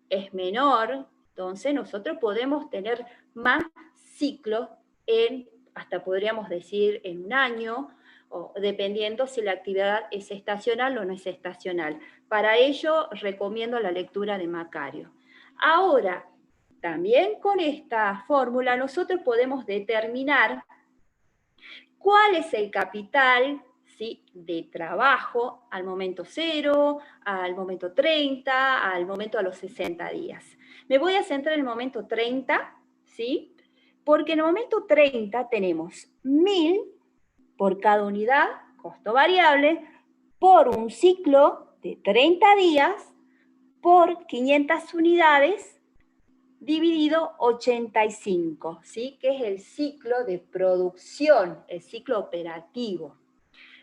[SPEAKER 2] es menor, entonces nosotros podemos tener más ciclos hasta podríamos decir en un año, o dependiendo si la actividad es estacional o no es estacional. Para ello recomiendo la lectura de Macario. Ahora, también con esta fórmula nosotros podemos determinar cuál es el capital, ¿sí?, de trabajo al momento 0, al momento 30, al momento a los 60 días. Me voy a centrar en el momento 30, ¿sí?, porque en el momento 30 tenemos 1000 por cada unidad, costo variable, por un ciclo de 30 días, por 500 unidades, dividido 85, ¿sí?, que es el ciclo de producción, el ciclo operativo.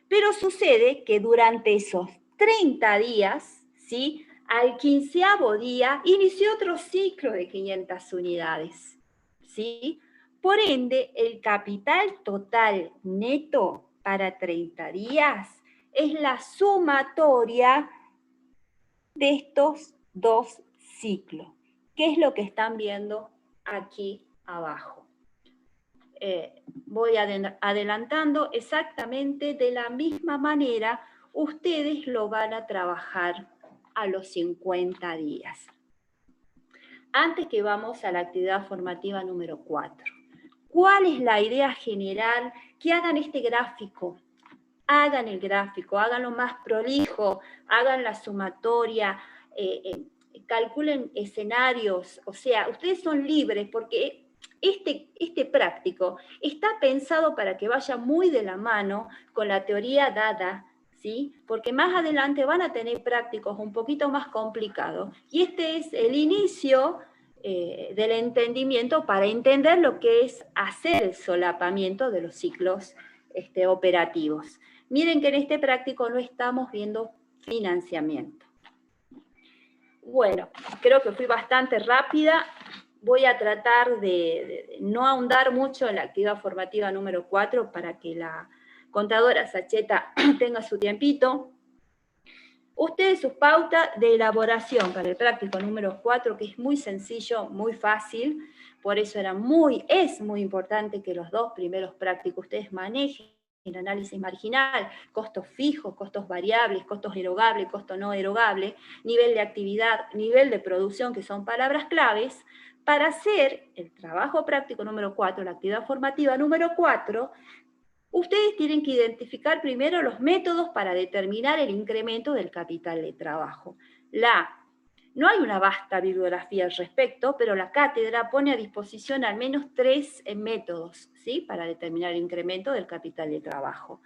[SPEAKER 2] Pero sucede que durante esos 30 días, ¿sí?, al 15º día, inició otro ciclo de 500 unidades, ¿sí? Por ende, el capital total neto para 30 días es la sumatoria de estos dos ciclos, que es lo que están viendo aquí abajo. Voy adelantando exactamente de la misma manera, ustedes lo van a trabajar a los 50 días. Antes que vamos a la actividad formativa número 4. ¿Cuál es la idea general? Que hagan este gráfico. Hagan el gráfico, háganlo más prolijo, hagan la sumatoria, calculen escenarios. O sea, ustedes son libres porque este práctico está pensado para que vaya muy de la mano con la teoría dada, ¿sí? Porque más adelante van a tener prácticos un poquito más complicados. Y este es el inicio del entendimiento para entender lo que es hacer el solapamiento de los ciclos operativos. Miren que en este práctico no estamos viendo financiamiento. Bueno, creo que fui bastante rápida. Voy a tratar de no ahondar mucho en la actividad formativa número 4 para que la contadora Sacheta tenga su tiempito. Ustedes sus pautas de elaboración para el práctico número 4, que es muy sencillo, muy fácil, por eso es muy importante que los dos primeros prácticos ustedes manejen el análisis marginal, costos fijos, costos variables, costos erogables, costo no erogable, nivel de actividad, nivel de producción, que son palabras claves, para hacer el trabajo práctico número 4, la actividad formativa número 4, ustedes tienen que identificar primero los métodos para determinar el incremento del capital de trabajo. No hay una vasta bibliografía al respecto, pero la cátedra pone a disposición al menos 3 métodos, ¿sí?, para determinar el incremento del capital de trabajo.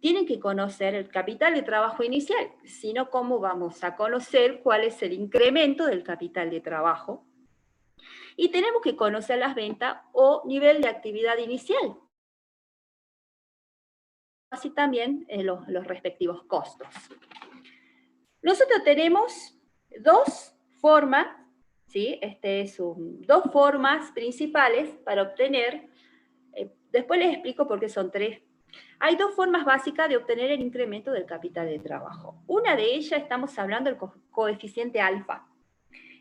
[SPEAKER 2] Tienen que conocer el capital de trabajo inicial, sino cómo vamos a conocer cuál es el incremento del capital de trabajo. Y tenemos que conocer las ventas o nivel de actividad inicial. Así también los respectivos costos. Nosotros tenemos 2 formas, ¿sí? Dos formas principales para obtener, después les explico por qué son 3. Hay 2 formas básicas de obtener el incremento del capital de trabajo. Una de ellas, estamos hablando del coeficiente alfa.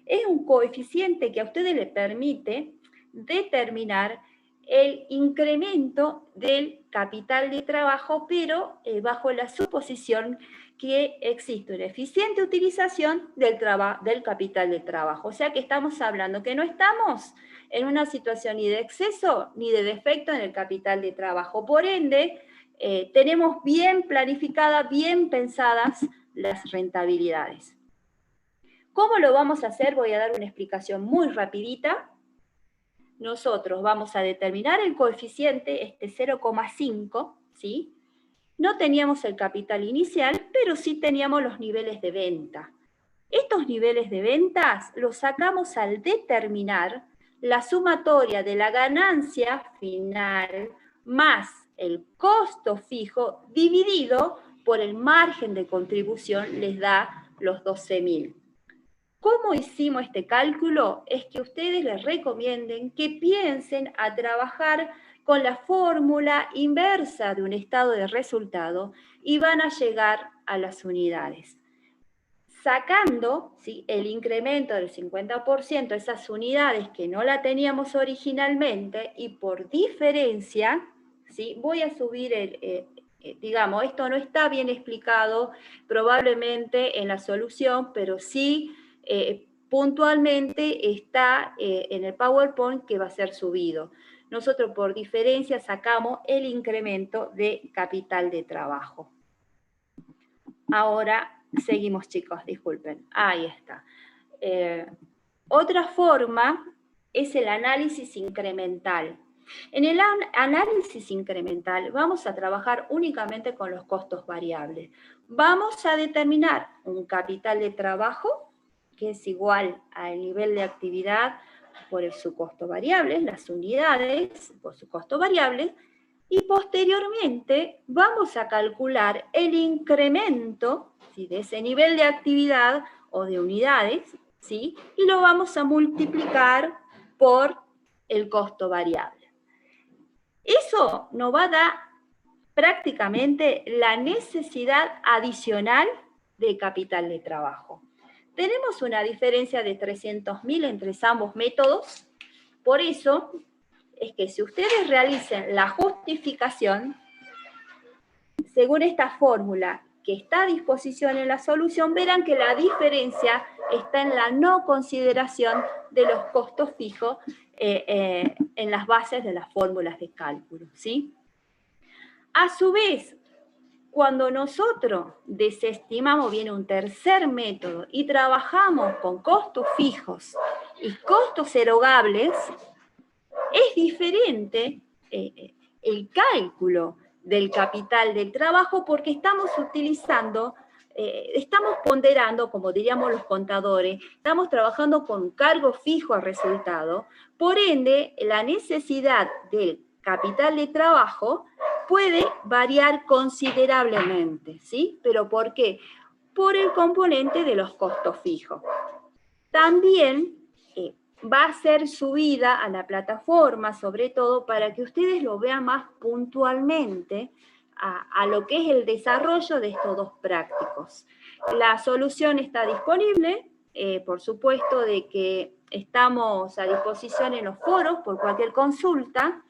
[SPEAKER 2] Es un coeficiente que a ustedes les permite determinar el incremento del capital de trabajo, pero bajo la suposición que existe una eficiente utilización del capital de trabajo. O sea que estamos hablando que no estamos en una situación ni de exceso ni de defecto en el capital de trabajo. Por ende, tenemos bien planificadas, bien pensadas las rentabilidades. ¿Cómo lo vamos a hacer? Voy a dar una explicación muy rapidita. Nosotros vamos a determinar el coeficiente, 0,5, ¿sí? No teníamos el capital inicial, pero sí teníamos los niveles de venta. Estos niveles de ventas los sacamos al determinar la sumatoria de la ganancia final más el costo fijo dividido por el margen de contribución, les da los 12.000. ¿Cómo hicimos este cálculo? Es que ustedes les recomienden que piensen a trabajar con la fórmula inversa de un estado de resultado y van a llegar a las unidades. Sacando, ¿sí?, el incremento del 50%, esas unidades que no la teníamos originalmente, y por diferencia, ¿sí?, voy a subir digamos, esto no está bien explicado probablemente en la solución, pero sí puntualmente está en el PowerPoint que va a ser subido. Nosotros por diferencia sacamos el incremento de capital de trabajo. Ahora seguimos, chicos, disculpen. Ahí está. Otra forma es el análisis incremental. En el análisis incremental vamos a trabajar únicamente con los costos variables. Vamos a determinar un capital de trabajo que es igual al nivel de actividad por su costo variable, las unidades por su costo variable, y posteriormente vamos a calcular el incremento, ¿sí?, de ese nivel de actividad o de unidades, ¿sí?, y lo vamos a multiplicar por el costo variable. Eso nos va a dar prácticamente la necesidad adicional de capital de trabajo. Tenemos una diferencia de 300.000 entre ambos métodos, por eso es que si ustedes realicen la justificación, según esta fórmula que está a disposición en la solución, verán que la diferencia está en la no consideración de los costos fijos en las bases de las fórmulas de cálculo, ¿sí? A su vez, cuando nosotros desestimamos, viene un tercer método y trabajamos con costos fijos y costos erogables, es diferente el cálculo del capital del trabajo porque estamos utilizando, estamos ponderando, como diríamos los contadores, estamos trabajando con cargo fijo al resultado, por ende la necesidad del capital de trabajo puede variar considerablemente, ¿sí? ¿Pero por qué? Por el componente de los costos fijos. También va a ser subida a la plataforma, sobre todo para que ustedes lo vean más puntualmente a lo que es el desarrollo de estos dos prácticos. La solución está disponible, por supuesto de que estamos a disposición en los foros por cualquier consulta,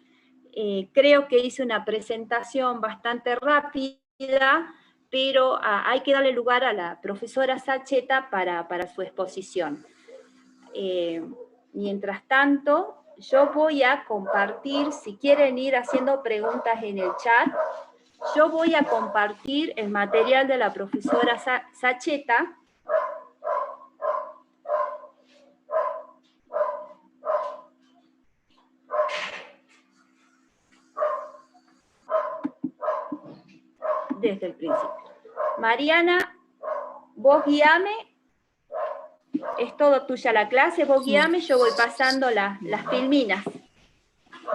[SPEAKER 2] Creo que hice una presentación bastante rápida, pero hay que darle lugar a la profesora Sacheta para su exposición. Mientras tanto, yo voy a compartir, si quieren ir haciendo preguntas en el chat, yo voy a compartir el material de la profesora Sacheta. Desde el principio. Mariana, vos guíame, es todo tuya la clase, vos guíame, yo voy pasando las filminas.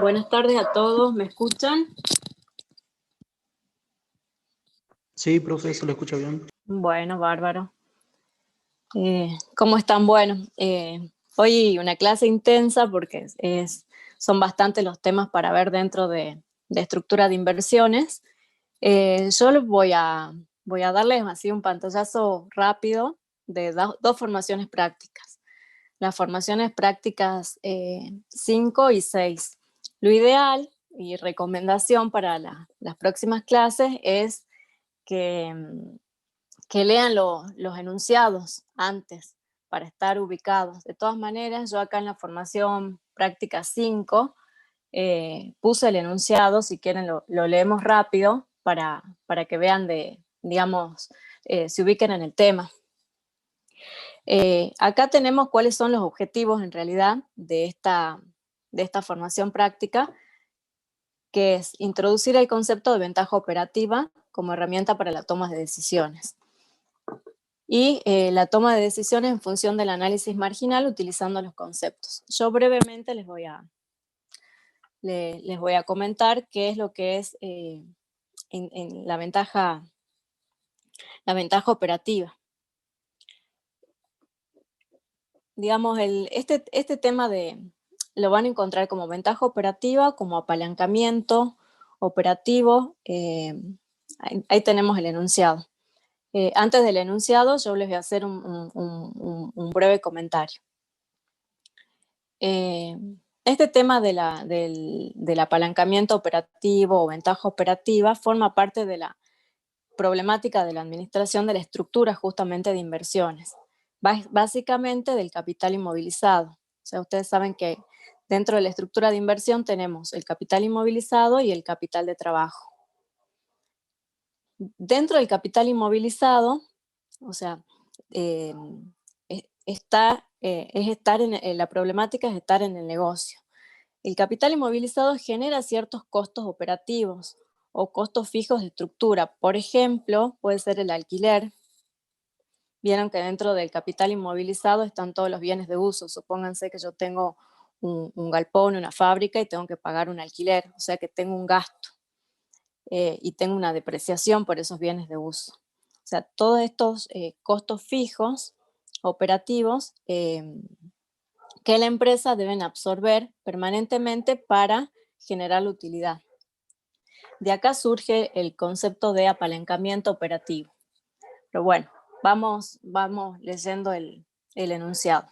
[SPEAKER 7] Buenas tardes a todos, ¿me escuchan?
[SPEAKER 5] Sí, profe, se lo escucha bien.
[SPEAKER 7] Bueno, bárbaro. ¿Cómo están? Bueno, hoy una clase intensa porque son bastantes los temas para ver dentro de estructura de inversiones. Yo les voy a darles así un pantallazo rápido de dos formaciones prácticas. Las formaciones prácticas 5 y 6. Lo ideal y recomendación para las próximas clases es que lean los enunciados antes para estar ubicados. De todas maneras, yo acá en la formación práctica 5 puse el enunciado, si quieren lo leemos rápido para que vean se ubiquen en el tema. Acá tenemos cuáles son los objetivos en realidad de esta formación práctica, que es introducir el concepto de ventaja operativa como herramienta para la toma de decisiones. Y la toma de decisiones en función del análisis marginal utilizando los conceptos. Yo brevemente les voy a comentar qué es lo que es en la ventaja operativa. Digamos, este tema lo van a encontrar como ventaja operativa, como apalancamiento operativo. Ahí tenemos el enunciado. Antes del enunciado, yo les voy a hacer un breve comentario. Este tema del apalancamiento operativo o ventaja operativa forma parte de la problemática de la administración de la estructura justamente de inversiones, básicamente del capital inmovilizado. O sea, ustedes saben que dentro de la estructura de inversión tenemos el capital inmovilizado y el capital de trabajo. Dentro del capital inmovilizado, o sea, la problemática es estar en el negocio. El capital inmovilizado genera ciertos costos operativos o costos fijos de estructura. Por ejemplo, puede ser el alquiler. Vieron que dentro del capital inmovilizado están todos los bienes de uso. Supónganse que yo tengo un galpón, una fábrica y tengo que pagar un alquiler, o sea que tengo un gasto y tengo una depreciación por esos bienes de uso. O sea, todos estos costos fijos operativos que la empresa deben absorber permanentemente para generar la utilidad. De acá surge el concepto de apalancamiento operativo. Pero bueno, vamos leyendo el enunciado.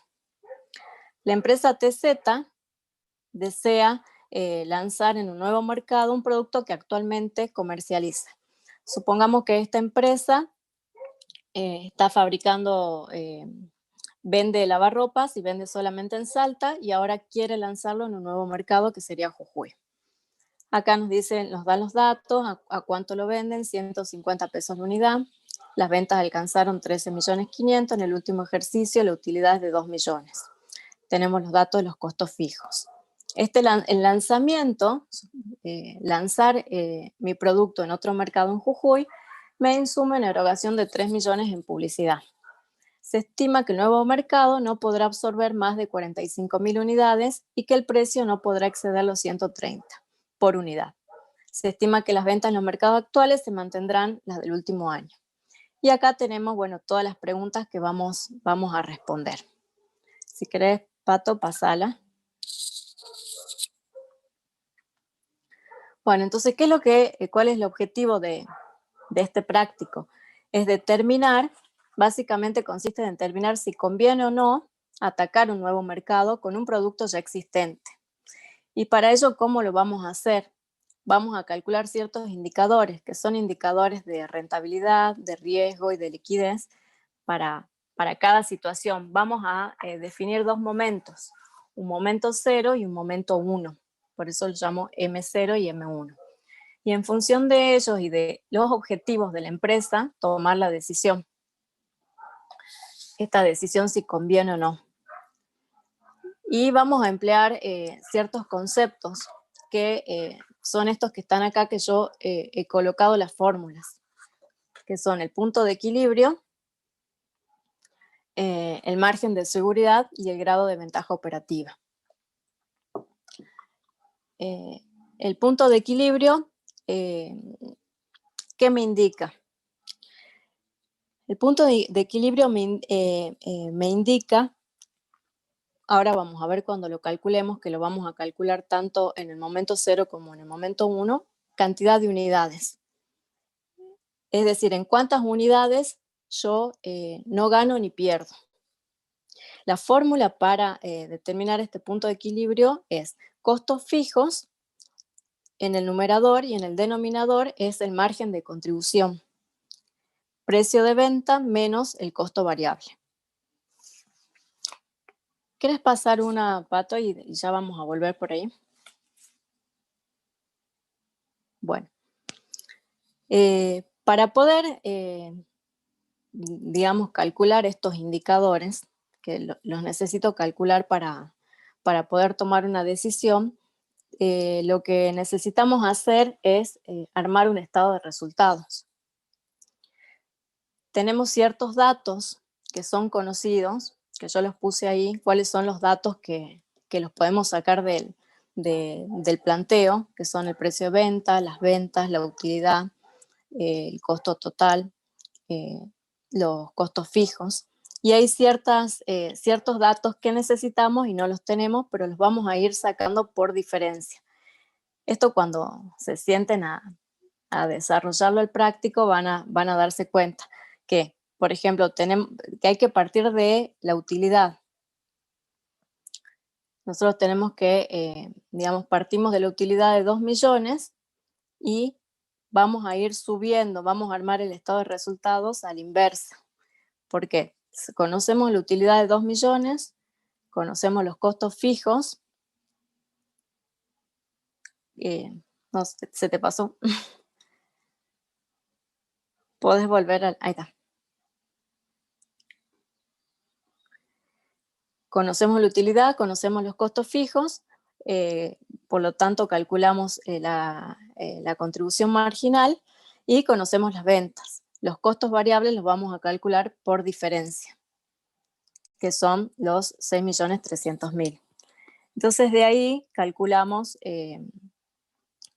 [SPEAKER 7] La empresa TZ desea lanzar en un nuevo mercado un producto que actualmente comercializa. Supongamos que esta empresa está fabricando, vende lavarropas y vende solamente en Salta y ahora quiere lanzarlo en un nuevo mercado que sería Jujuy. Acá nos dan los datos, a cuánto lo venden, 150 pesos la unidad. Las ventas alcanzaron 13.500.000, en el último ejercicio la utilidad es de 2 millones. Tenemos los datos de los costos fijos. El lanzamiento, lanzar mi producto en otro mercado en Jujuy, me insume una erogación de 3 millones en publicidad. Se estima que el nuevo mercado no podrá absorber más de 45.000 unidades y que el precio no podrá exceder los 130 por unidad. Se estima que las ventas en los mercados actuales se mantendrán las del último año. Y acá tenemos, bueno, todas las preguntas que vamos a responder. Si querés, Pato, pasala. Bueno, entonces, ¿cuál es el objetivo de este práctico? Es determinar, básicamente consiste en determinar si conviene o no atacar un nuevo mercado con un producto ya existente. Y para ello, ¿cómo lo vamos a hacer? Vamos a calcular ciertos indicadores, que son indicadores de rentabilidad, de riesgo y de liquidez para cada situación. Vamos a definir dos momentos, un momento 0 y un momento 1. Por eso lo llamo M0 y M1. Y en función de ellos y de los objetivos de la empresa, tomar la decisión. Esta decisión si conviene o no. Y vamos a emplear ciertos conceptos que son estos que están acá, que yo he colocado las fórmulas, que son el punto de equilibrio, el margen de seguridad y el grado de ventaja operativa. El punto de equilibrio, ¿qué me indica? El punto de equilibrio me indica, ahora vamos a ver cuando lo calculemos, que lo vamos a calcular tanto en el momento 0 como en el momento 1, cantidad de unidades. Es decir, en cuántas unidades yo no gano ni pierdo. La fórmula para determinar este punto de equilibrio es costos fijos en el numerador y en el denominador es el margen de contribución. Precio de venta menos el costo variable. ¿Quieres pasar una, Pato, y ya vamos a volver por ahí? Bueno. Para poder, digamos, calcular estos indicadores, que los necesito calcular para poder tomar una decisión, lo que necesitamos hacer es armar un estado de resultados. Tenemos ciertos datos que son conocidos, que yo los puse ahí, cuáles son los datos que los podemos sacar del planteo, que son el precio de venta, las ventas, la utilidad, el costo total, los costos fijos. Y hay ciertos datos que necesitamos y no los tenemos, pero los vamos a ir sacando por diferencia. Esto cuando se sienten a desarrollarlo al práctico van a darse cuenta que, por ejemplo, que hay que partir de la utilidad. Nosotros tenemos que, digamos, partimos de la utilidad de 2 millones y vamos a ir subiendo, vamos a armar el estado de resultados a la inversa. ¿Por qué? Conocemos la utilidad de 2 millones, conocemos los costos fijos. No, se te pasó. Podés volver ahí está. Conocemos la utilidad, conocemos los costos fijos, por lo tanto calculamos la contribución marginal y conocemos las ventas. Los costos variables los vamos a calcular por diferencia, que son los 6.300.000. Entonces de ahí calculamos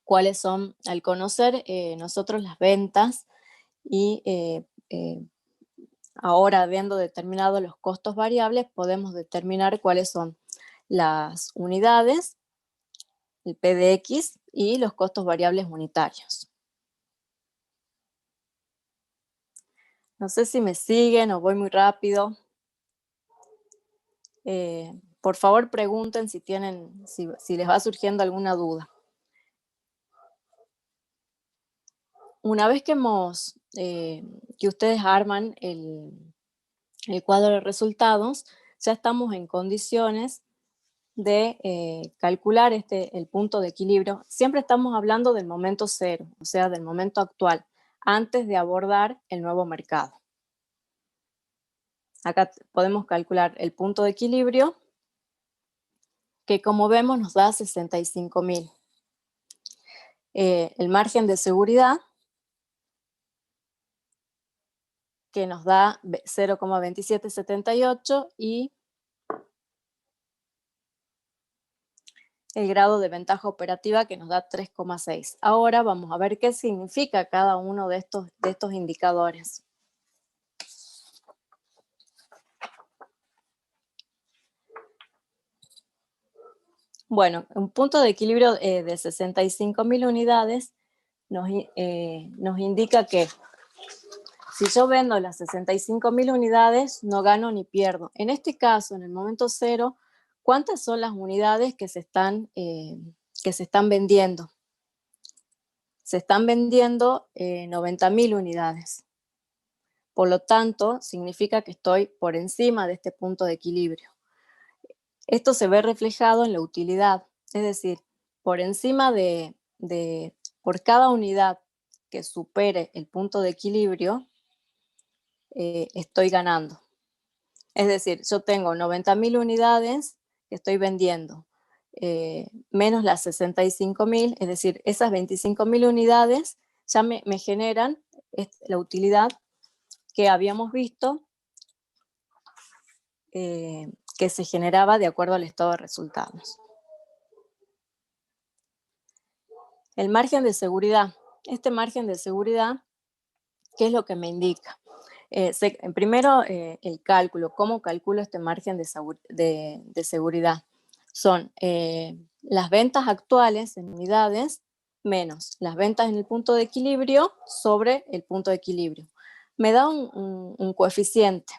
[SPEAKER 7] cuáles son, al conocer nosotros las ventas y ahora habiendo determinado los costos variables, podemos determinar cuáles son las unidades, el PDX y los costos variables unitarios. No sé si me siguen o voy muy rápido. Por favor pregunten si les va surgiendo alguna duda. Una vez que que ustedes arman el cuadro de resultados, ya estamos en condiciones de calcular el punto de equilibrio. Siempre estamos hablando del momento 0, o sea, del momento actual, antes de abordar el nuevo mercado. Acá podemos calcular el punto de equilibrio, que como vemos nos da 65.000. El margen de seguridad, que nos da 0,2778 y el grado de ventaja operativa que nos da 3,6. Ahora vamos a ver qué significa cada uno de estos indicadores. Bueno, un punto de equilibrio de 65.000 unidades nos indica que si yo vendo las 65.000 unidades, no gano ni pierdo. En este caso, en el momento 0, ¿cuántas son las unidades que se están vendiendo? Se están vendiendo 90.000 unidades. Por lo tanto, significa que estoy por encima de este punto de equilibrio. Esto se ve reflejado en la utilidad, es decir, por encima por cada unidad que supere el punto de equilibrio, estoy ganando. Es decir, yo tengo 90.000 unidades que estoy vendiendo, menos las 65.000, es decir, esas 25.000 unidades ya me generan la utilidad que habíamos visto que se generaba de acuerdo al estado de resultados. El margen de seguridad. Este margen de seguridad, ¿qué es lo que me indica? Primero, el cálculo. ¿Cómo calculo este margen de seguridad? Son las ventas actuales en unidades menos las ventas en el punto de equilibrio sobre el punto de equilibrio. Me da un coeficiente,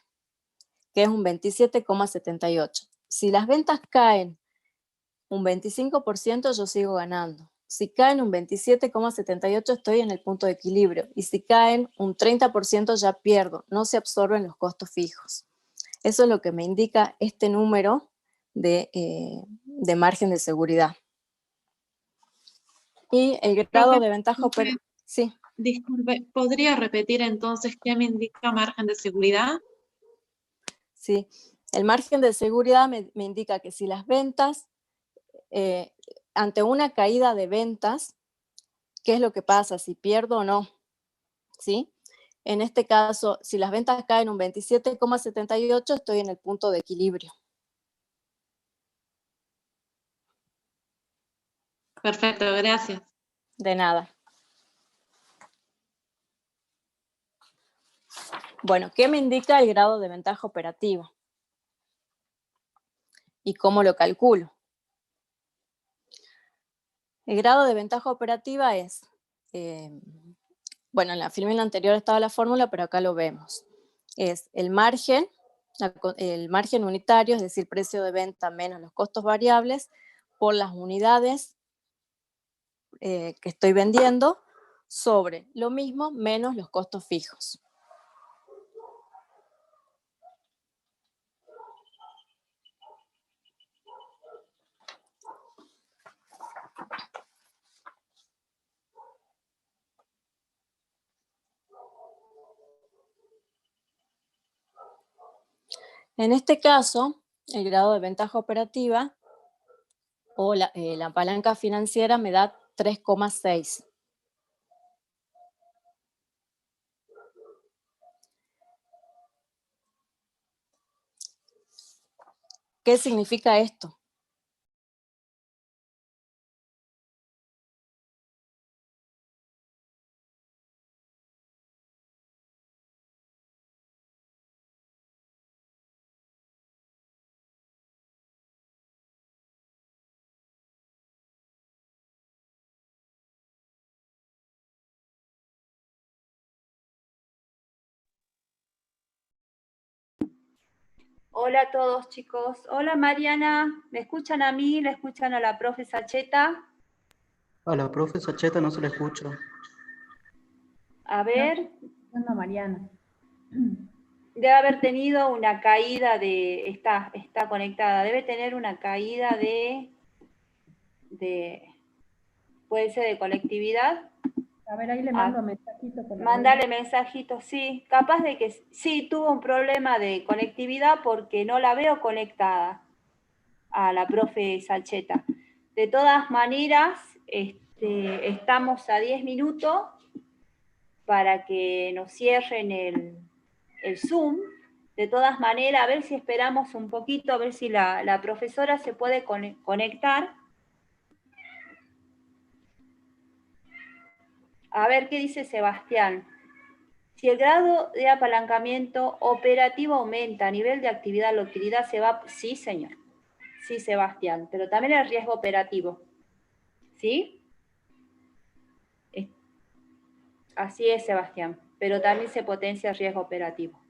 [SPEAKER 7] que es un 27,78. Si las ventas caen un 25%, yo sigo ganando. Si caen un 27,78, estoy en el punto de equilibrio. Y si caen un 30%, ya pierdo. No se absorben los costos fijos. Eso es lo que me indica este número de margen de seguridad. Y el grado de ventaja operativa. Sí.
[SPEAKER 3] Disculpe, ¿podría repetir entonces qué me indica margen de seguridad?
[SPEAKER 7] Sí, el margen de seguridad me indica que si las ventas, ante una caída de ventas, ¿qué es lo que pasa? Si pierdo o no, ¿sí? En este caso, si las ventas caen un 27,78, estoy en el punto de equilibrio.
[SPEAKER 3] Perfecto, gracias.
[SPEAKER 7] De nada. Bueno, ¿qué me indica el grado de ventaja operativa? ¿Y cómo lo calculo? El grado de ventaja operativa es, bueno, en la filmina anterior estaba la fórmula, pero acá lo vemos. Es el margen unitario, es decir, precio de venta menos los costos variables, por las unidades que estoy vendiendo, sobre lo mismo menos los costos fijos. En este caso, el grado de ventaja operativa o la palanca financiera me da 3,6. ¿Qué significa esto?
[SPEAKER 2] Hola a todos, chicos. Hola, Mariana. ¿Me escuchan a mí? ¿Le escuchan a la profe Sacheta?
[SPEAKER 5] A la profe Sacheta no se la escucha.
[SPEAKER 2] A ver.
[SPEAKER 4] No, Mariana.
[SPEAKER 2] Debe haber tenido una caída de... Está conectada. Debe tener una caída de... ¿Puede ser de conectividad?
[SPEAKER 4] A ver, ahí le mando mensajito.
[SPEAKER 2] Mándale mensajitos, sí. Capaz de que sí tuvo un problema de conectividad porque no la veo conectada a la profe Sacheta. De todas maneras, estamos a 10 minutos para que nos cierren el Zoom. De todas maneras, a ver si esperamos un poquito, a ver si la profesora se puede conectar. A ver qué dice Sebastián. Si el grado de apalancamiento operativo aumenta a nivel de actividad, la utilidad se va... Sí, señor. Sí, Sebastián, pero también el riesgo operativo. ¿Sí? Así es, Sebastián, pero también se potencia el riesgo operativo.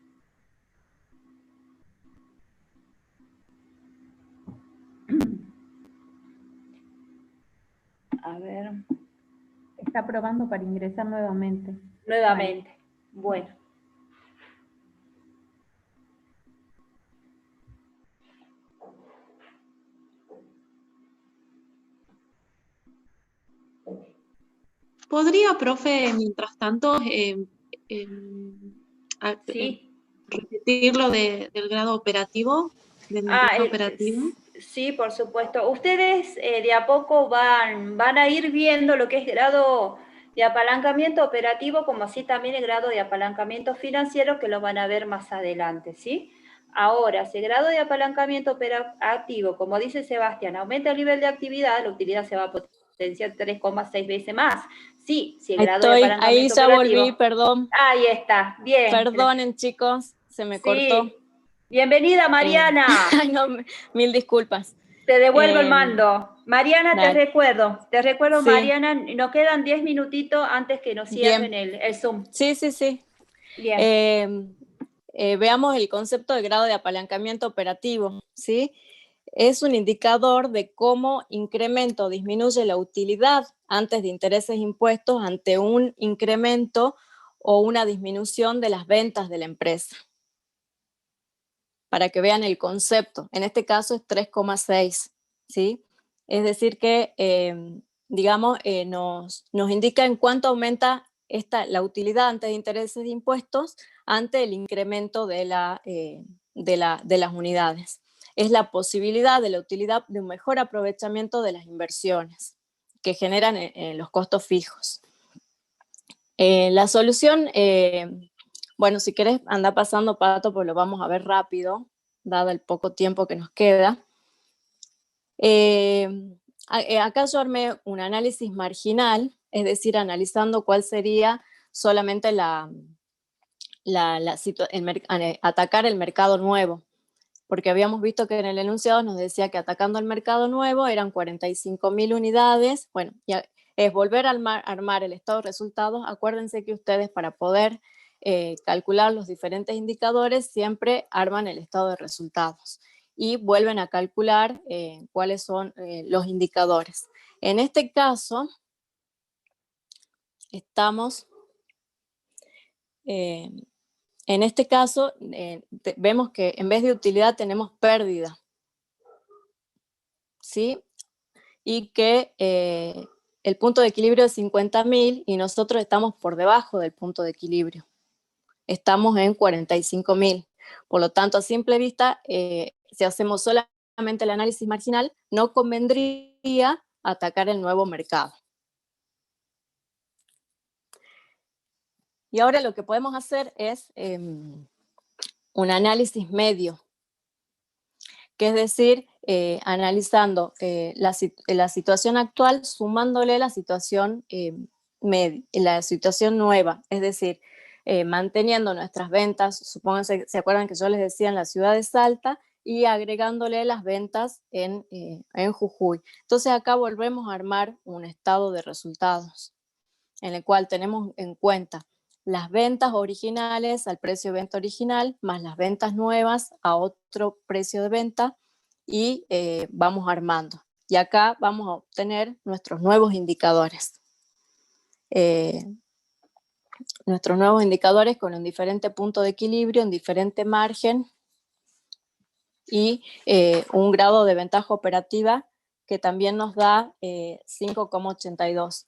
[SPEAKER 2] A ver.
[SPEAKER 4] Está probando para ingresar nuevamente.
[SPEAKER 2] Nuevamente. Bueno.
[SPEAKER 3] ¿Podría, profe, mientras tanto,
[SPEAKER 2] Sí.
[SPEAKER 3] repetir lo del grado operativo, del empleado operativo?
[SPEAKER 2] Sí, por supuesto. Ustedes de a poco van a ir viendo lo que es grado de apalancamiento operativo, como así también el grado de apalancamiento financiero, que lo van a ver más adelante, ¿sí? Ahora, si el grado de apalancamiento operativo, como dice Sebastián, aumenta el nivel de actividad, la utilidad se va a potenciar 3,6 veces más. Sí, si el grado de apalancamiento
[SPEAKER 7] ahí ya
[SPEAKER 2] operativo...
[SPEAKER 7] volví, perdón.
[SPEAKER 2] Ahí está, bien.
[SPEAKER 7] Perdonen, chicos, se me cortó.
[SPEAKER 2] Sí. Bienvenida, Mariana.
[SPEAKER 7] Ay, no, mil disculpas.
[SPEAKER 2] Te devuelvo el mando. Mariana,
[SPEAKER 7] dale.
[SPEAKER 2] te recuerdo,
[SPEAKER 7] Sí.
[SPEAKER 2] Mariana, nos quedan 10 minutitos antes que nos cierren el Zoom.
[SPEAKER 7] Sí.
[SPEAKER 2] Bien.
[SPEAKER 7] Veamos el concepto de grado de apalancamiento operativo, ¿sí? Es un indicador de cómo incrementa o disminuye la utilidad antes de intereses e impuestos ante un incremento o una disminución de las ventas de la empresa. Para que vean el concepto, en este caso es 3,6, ¿sí? Es decir que, digamos, nos indica en cuánto aumenta la utilidad antes de intereses e impuestos ante el incremento de las unidades. Es la posibilidad de la utilidad de un mejor aprovechamiento de las inversiones que generan los costos fijos. La solución, bueno, si querés anda pasando, Pato, pues lo vamos a ver rápido, dado el poco tiempo que nos queda. Acá yo armé un análisis marginal, es decir, analizando cuál sería solamente atacar el mercado nuevo, porque habíamos visto que en el enunciado nos decía que atacando el mercado nuevo eran 45.000 unidades. Bueno, ya es volver a armar el estado de resultados. Acuérdense que ustedes, para poder calcular los diferentes indicadores, siempre arman el estado de resultados y vuelven a calcular cuáles son los indicadores. En este caso, vemos que en vez de utilidad tenemos pérdida, ¿sí? Y que el punto de equilibrio es 50.000 y nosotros estamos por debajo del punto de equilibrio. Estamos en 45.000. Por lo tanto, a simple vista, si hacemos solamente el análisis marginal, no convendría atacar el nuevo mercado. Y ahora lo que podemos hacer es un análisis medio, que es decir, analizando la situación actual, sumándole la situación nueva, es decir, manteniendo nuestras ventas, supónganse, ¿se acuerdan que yo les decía en la ciudad de Salta? Y agregándole las ventas en Jujuy. Entonces acá volvemos a armar un estado de resultados, en el cual tenemos en cuenta las ventas originales al precio de venta original, más las ventas nuevas a otro precio de venta, y vamos armando. Y acá vamos a obtener nuestros nuevos indicadores. Nuestros nuevos indicadores con un diferente punto de equilibrio, un diferente margen y un grado de ventaja operativa que también nos da 5,82.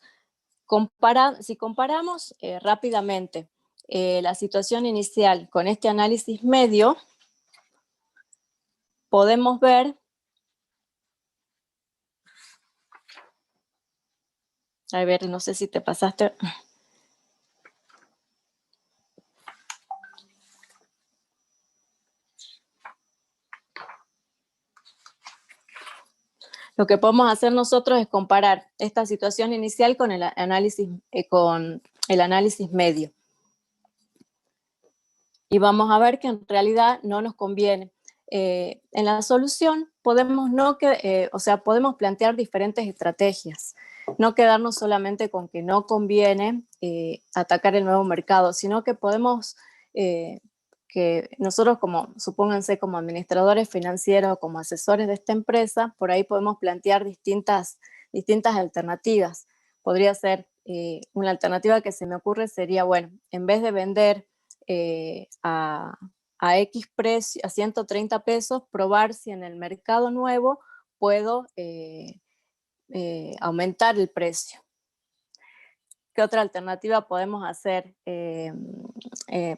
[SPEAKER 7] Si comparamos rápidamente la situación inicial con este análisis medio, podemos ver a ver, no sé si te pasaste. Lo que podemos hacer nosotros es comparar esta situación inicial con el análisis medio. Y vamos a ver que en realidad no nos conviene. En la solución podemos plantear diferentes estrategias. No quedarnos solamente con que no conviene atacar el nuevo mercado, sino que podemos, que nosotros supónganse como administradores financieros, como asesores de esta empresa, por ahí podemos plantear distintas distintas alternativas. Podría ser, una alternativa que se me ocurre sería, bueno, en vez de vender a X precio, a 130 pesos, probar si en el mercado nuevo puedo aumentar el precio. ¿Qué otra alternativa podemos hacer?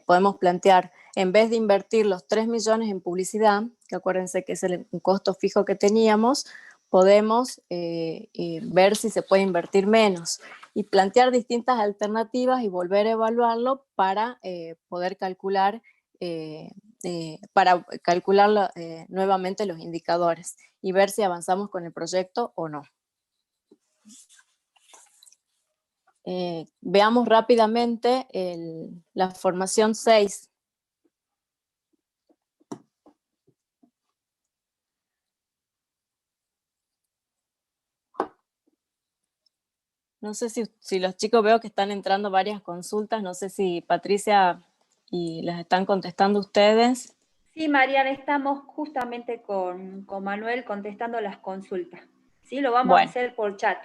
[SPEAKER 7] Podemos plantear, en vez de invertir los 3 millones en publicidad, que acuérdense que es un costo fijo que teníamos, podemos ver si se puede invertir menos y plantear distintas alternativas y volver a evaluarlo para poder calcular, nuevamente los indicadores y ver si avanzamos con el proyecto o no. Veamos rápidamente la formación 6. No sé si los chicos, veo que están entrando varias consultas, no sé si Patricia y las están contestando ustedes.
[SPEAKER 2] Sí, Mariana, estamos justamente con Manuel contestando las consultas. Sí, lo vamos a hacer por chat.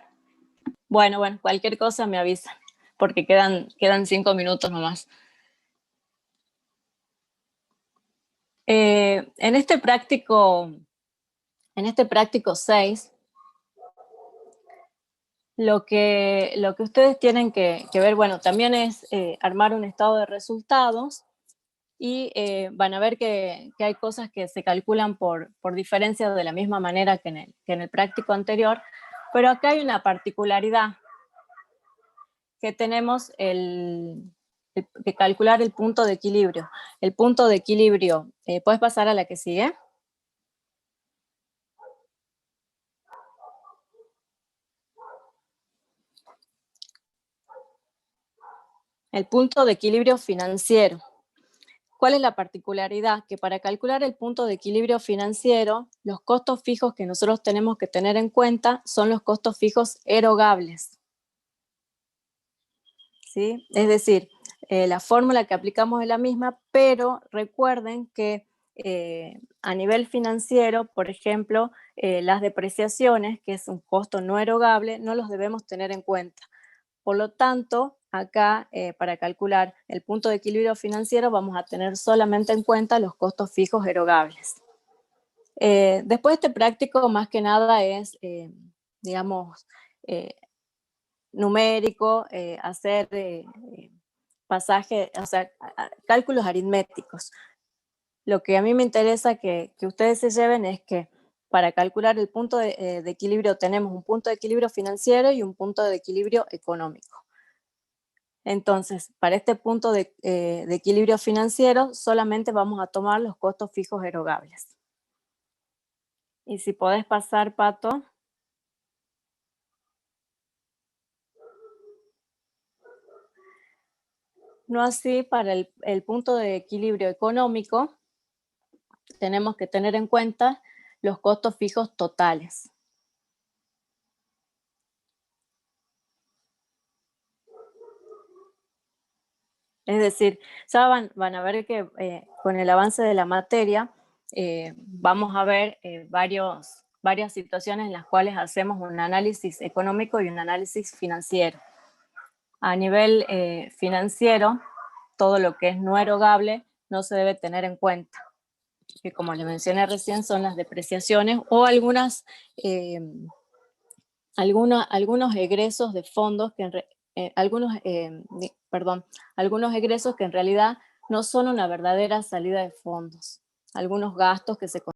[SPEAKER 7] Bueno, cualquier cosa me avisan, porque quedan 5 minutos nomás. En este práctico 6, lo que ustedes tienen que ver, bueno, también es armar un estado de resultados y van a ver que hay cosas que se calculan por diferencia de la misma manera que en el práctico anterior, pero acá hay una particularidad, que tenemos que calcular el punto de equilibrio. El punto de equilibrio, ¿puedes pasar a la que sigue? El punto de equilibrio financiero. ¿Cuál es la particularidad? Que para calcular el punto de equilibrio financiero, los costos fijos que nosotros tenemos que tener en cuenta son los costos fijos erogables. ¿Sí? Es decir, la fórmula que aplicamos es la misma, pero recuerden que a nivel financiero, por ejemplo, las depreciaciones, que es un costo no erogable, no los debemos tener en cuenta. Por lo tanto, acá para calcular el punto de equilibrio financiero vamos a tener solamente en cuenta los costos fijos erogables. Después este práctico más que nada es, digamos, numérico, hacer pasaje, o sea, cálculos aritméticos. Lo que a mí me interesa que ustedes se lleven es que para calcular el punto de equilibrio tenemos un punto de equilibrio financiero y un punto de equilibrio económico. Entonces, para este punto de equilibrio financiero solamente vamos a tomar los costos fijos erogables. Y si podés pasar, Pato. No así para el punto de equilibrio económico, tenemos que tener en cuenta los costos fijos totales. Es decir, ya van a ver que con el avance de la materia vamos a ver varias situaciones en las cuales hacemos un análisis económico y un análisis financiero. A nivel financiero, todo lo que es no erogable no se debe tener en cuenta, que como les mencioné recién son las depreciaciones o algunos egresos de fondos algunos egresos que en realidad no son una verdadera salida de fondos, algunos gastos que se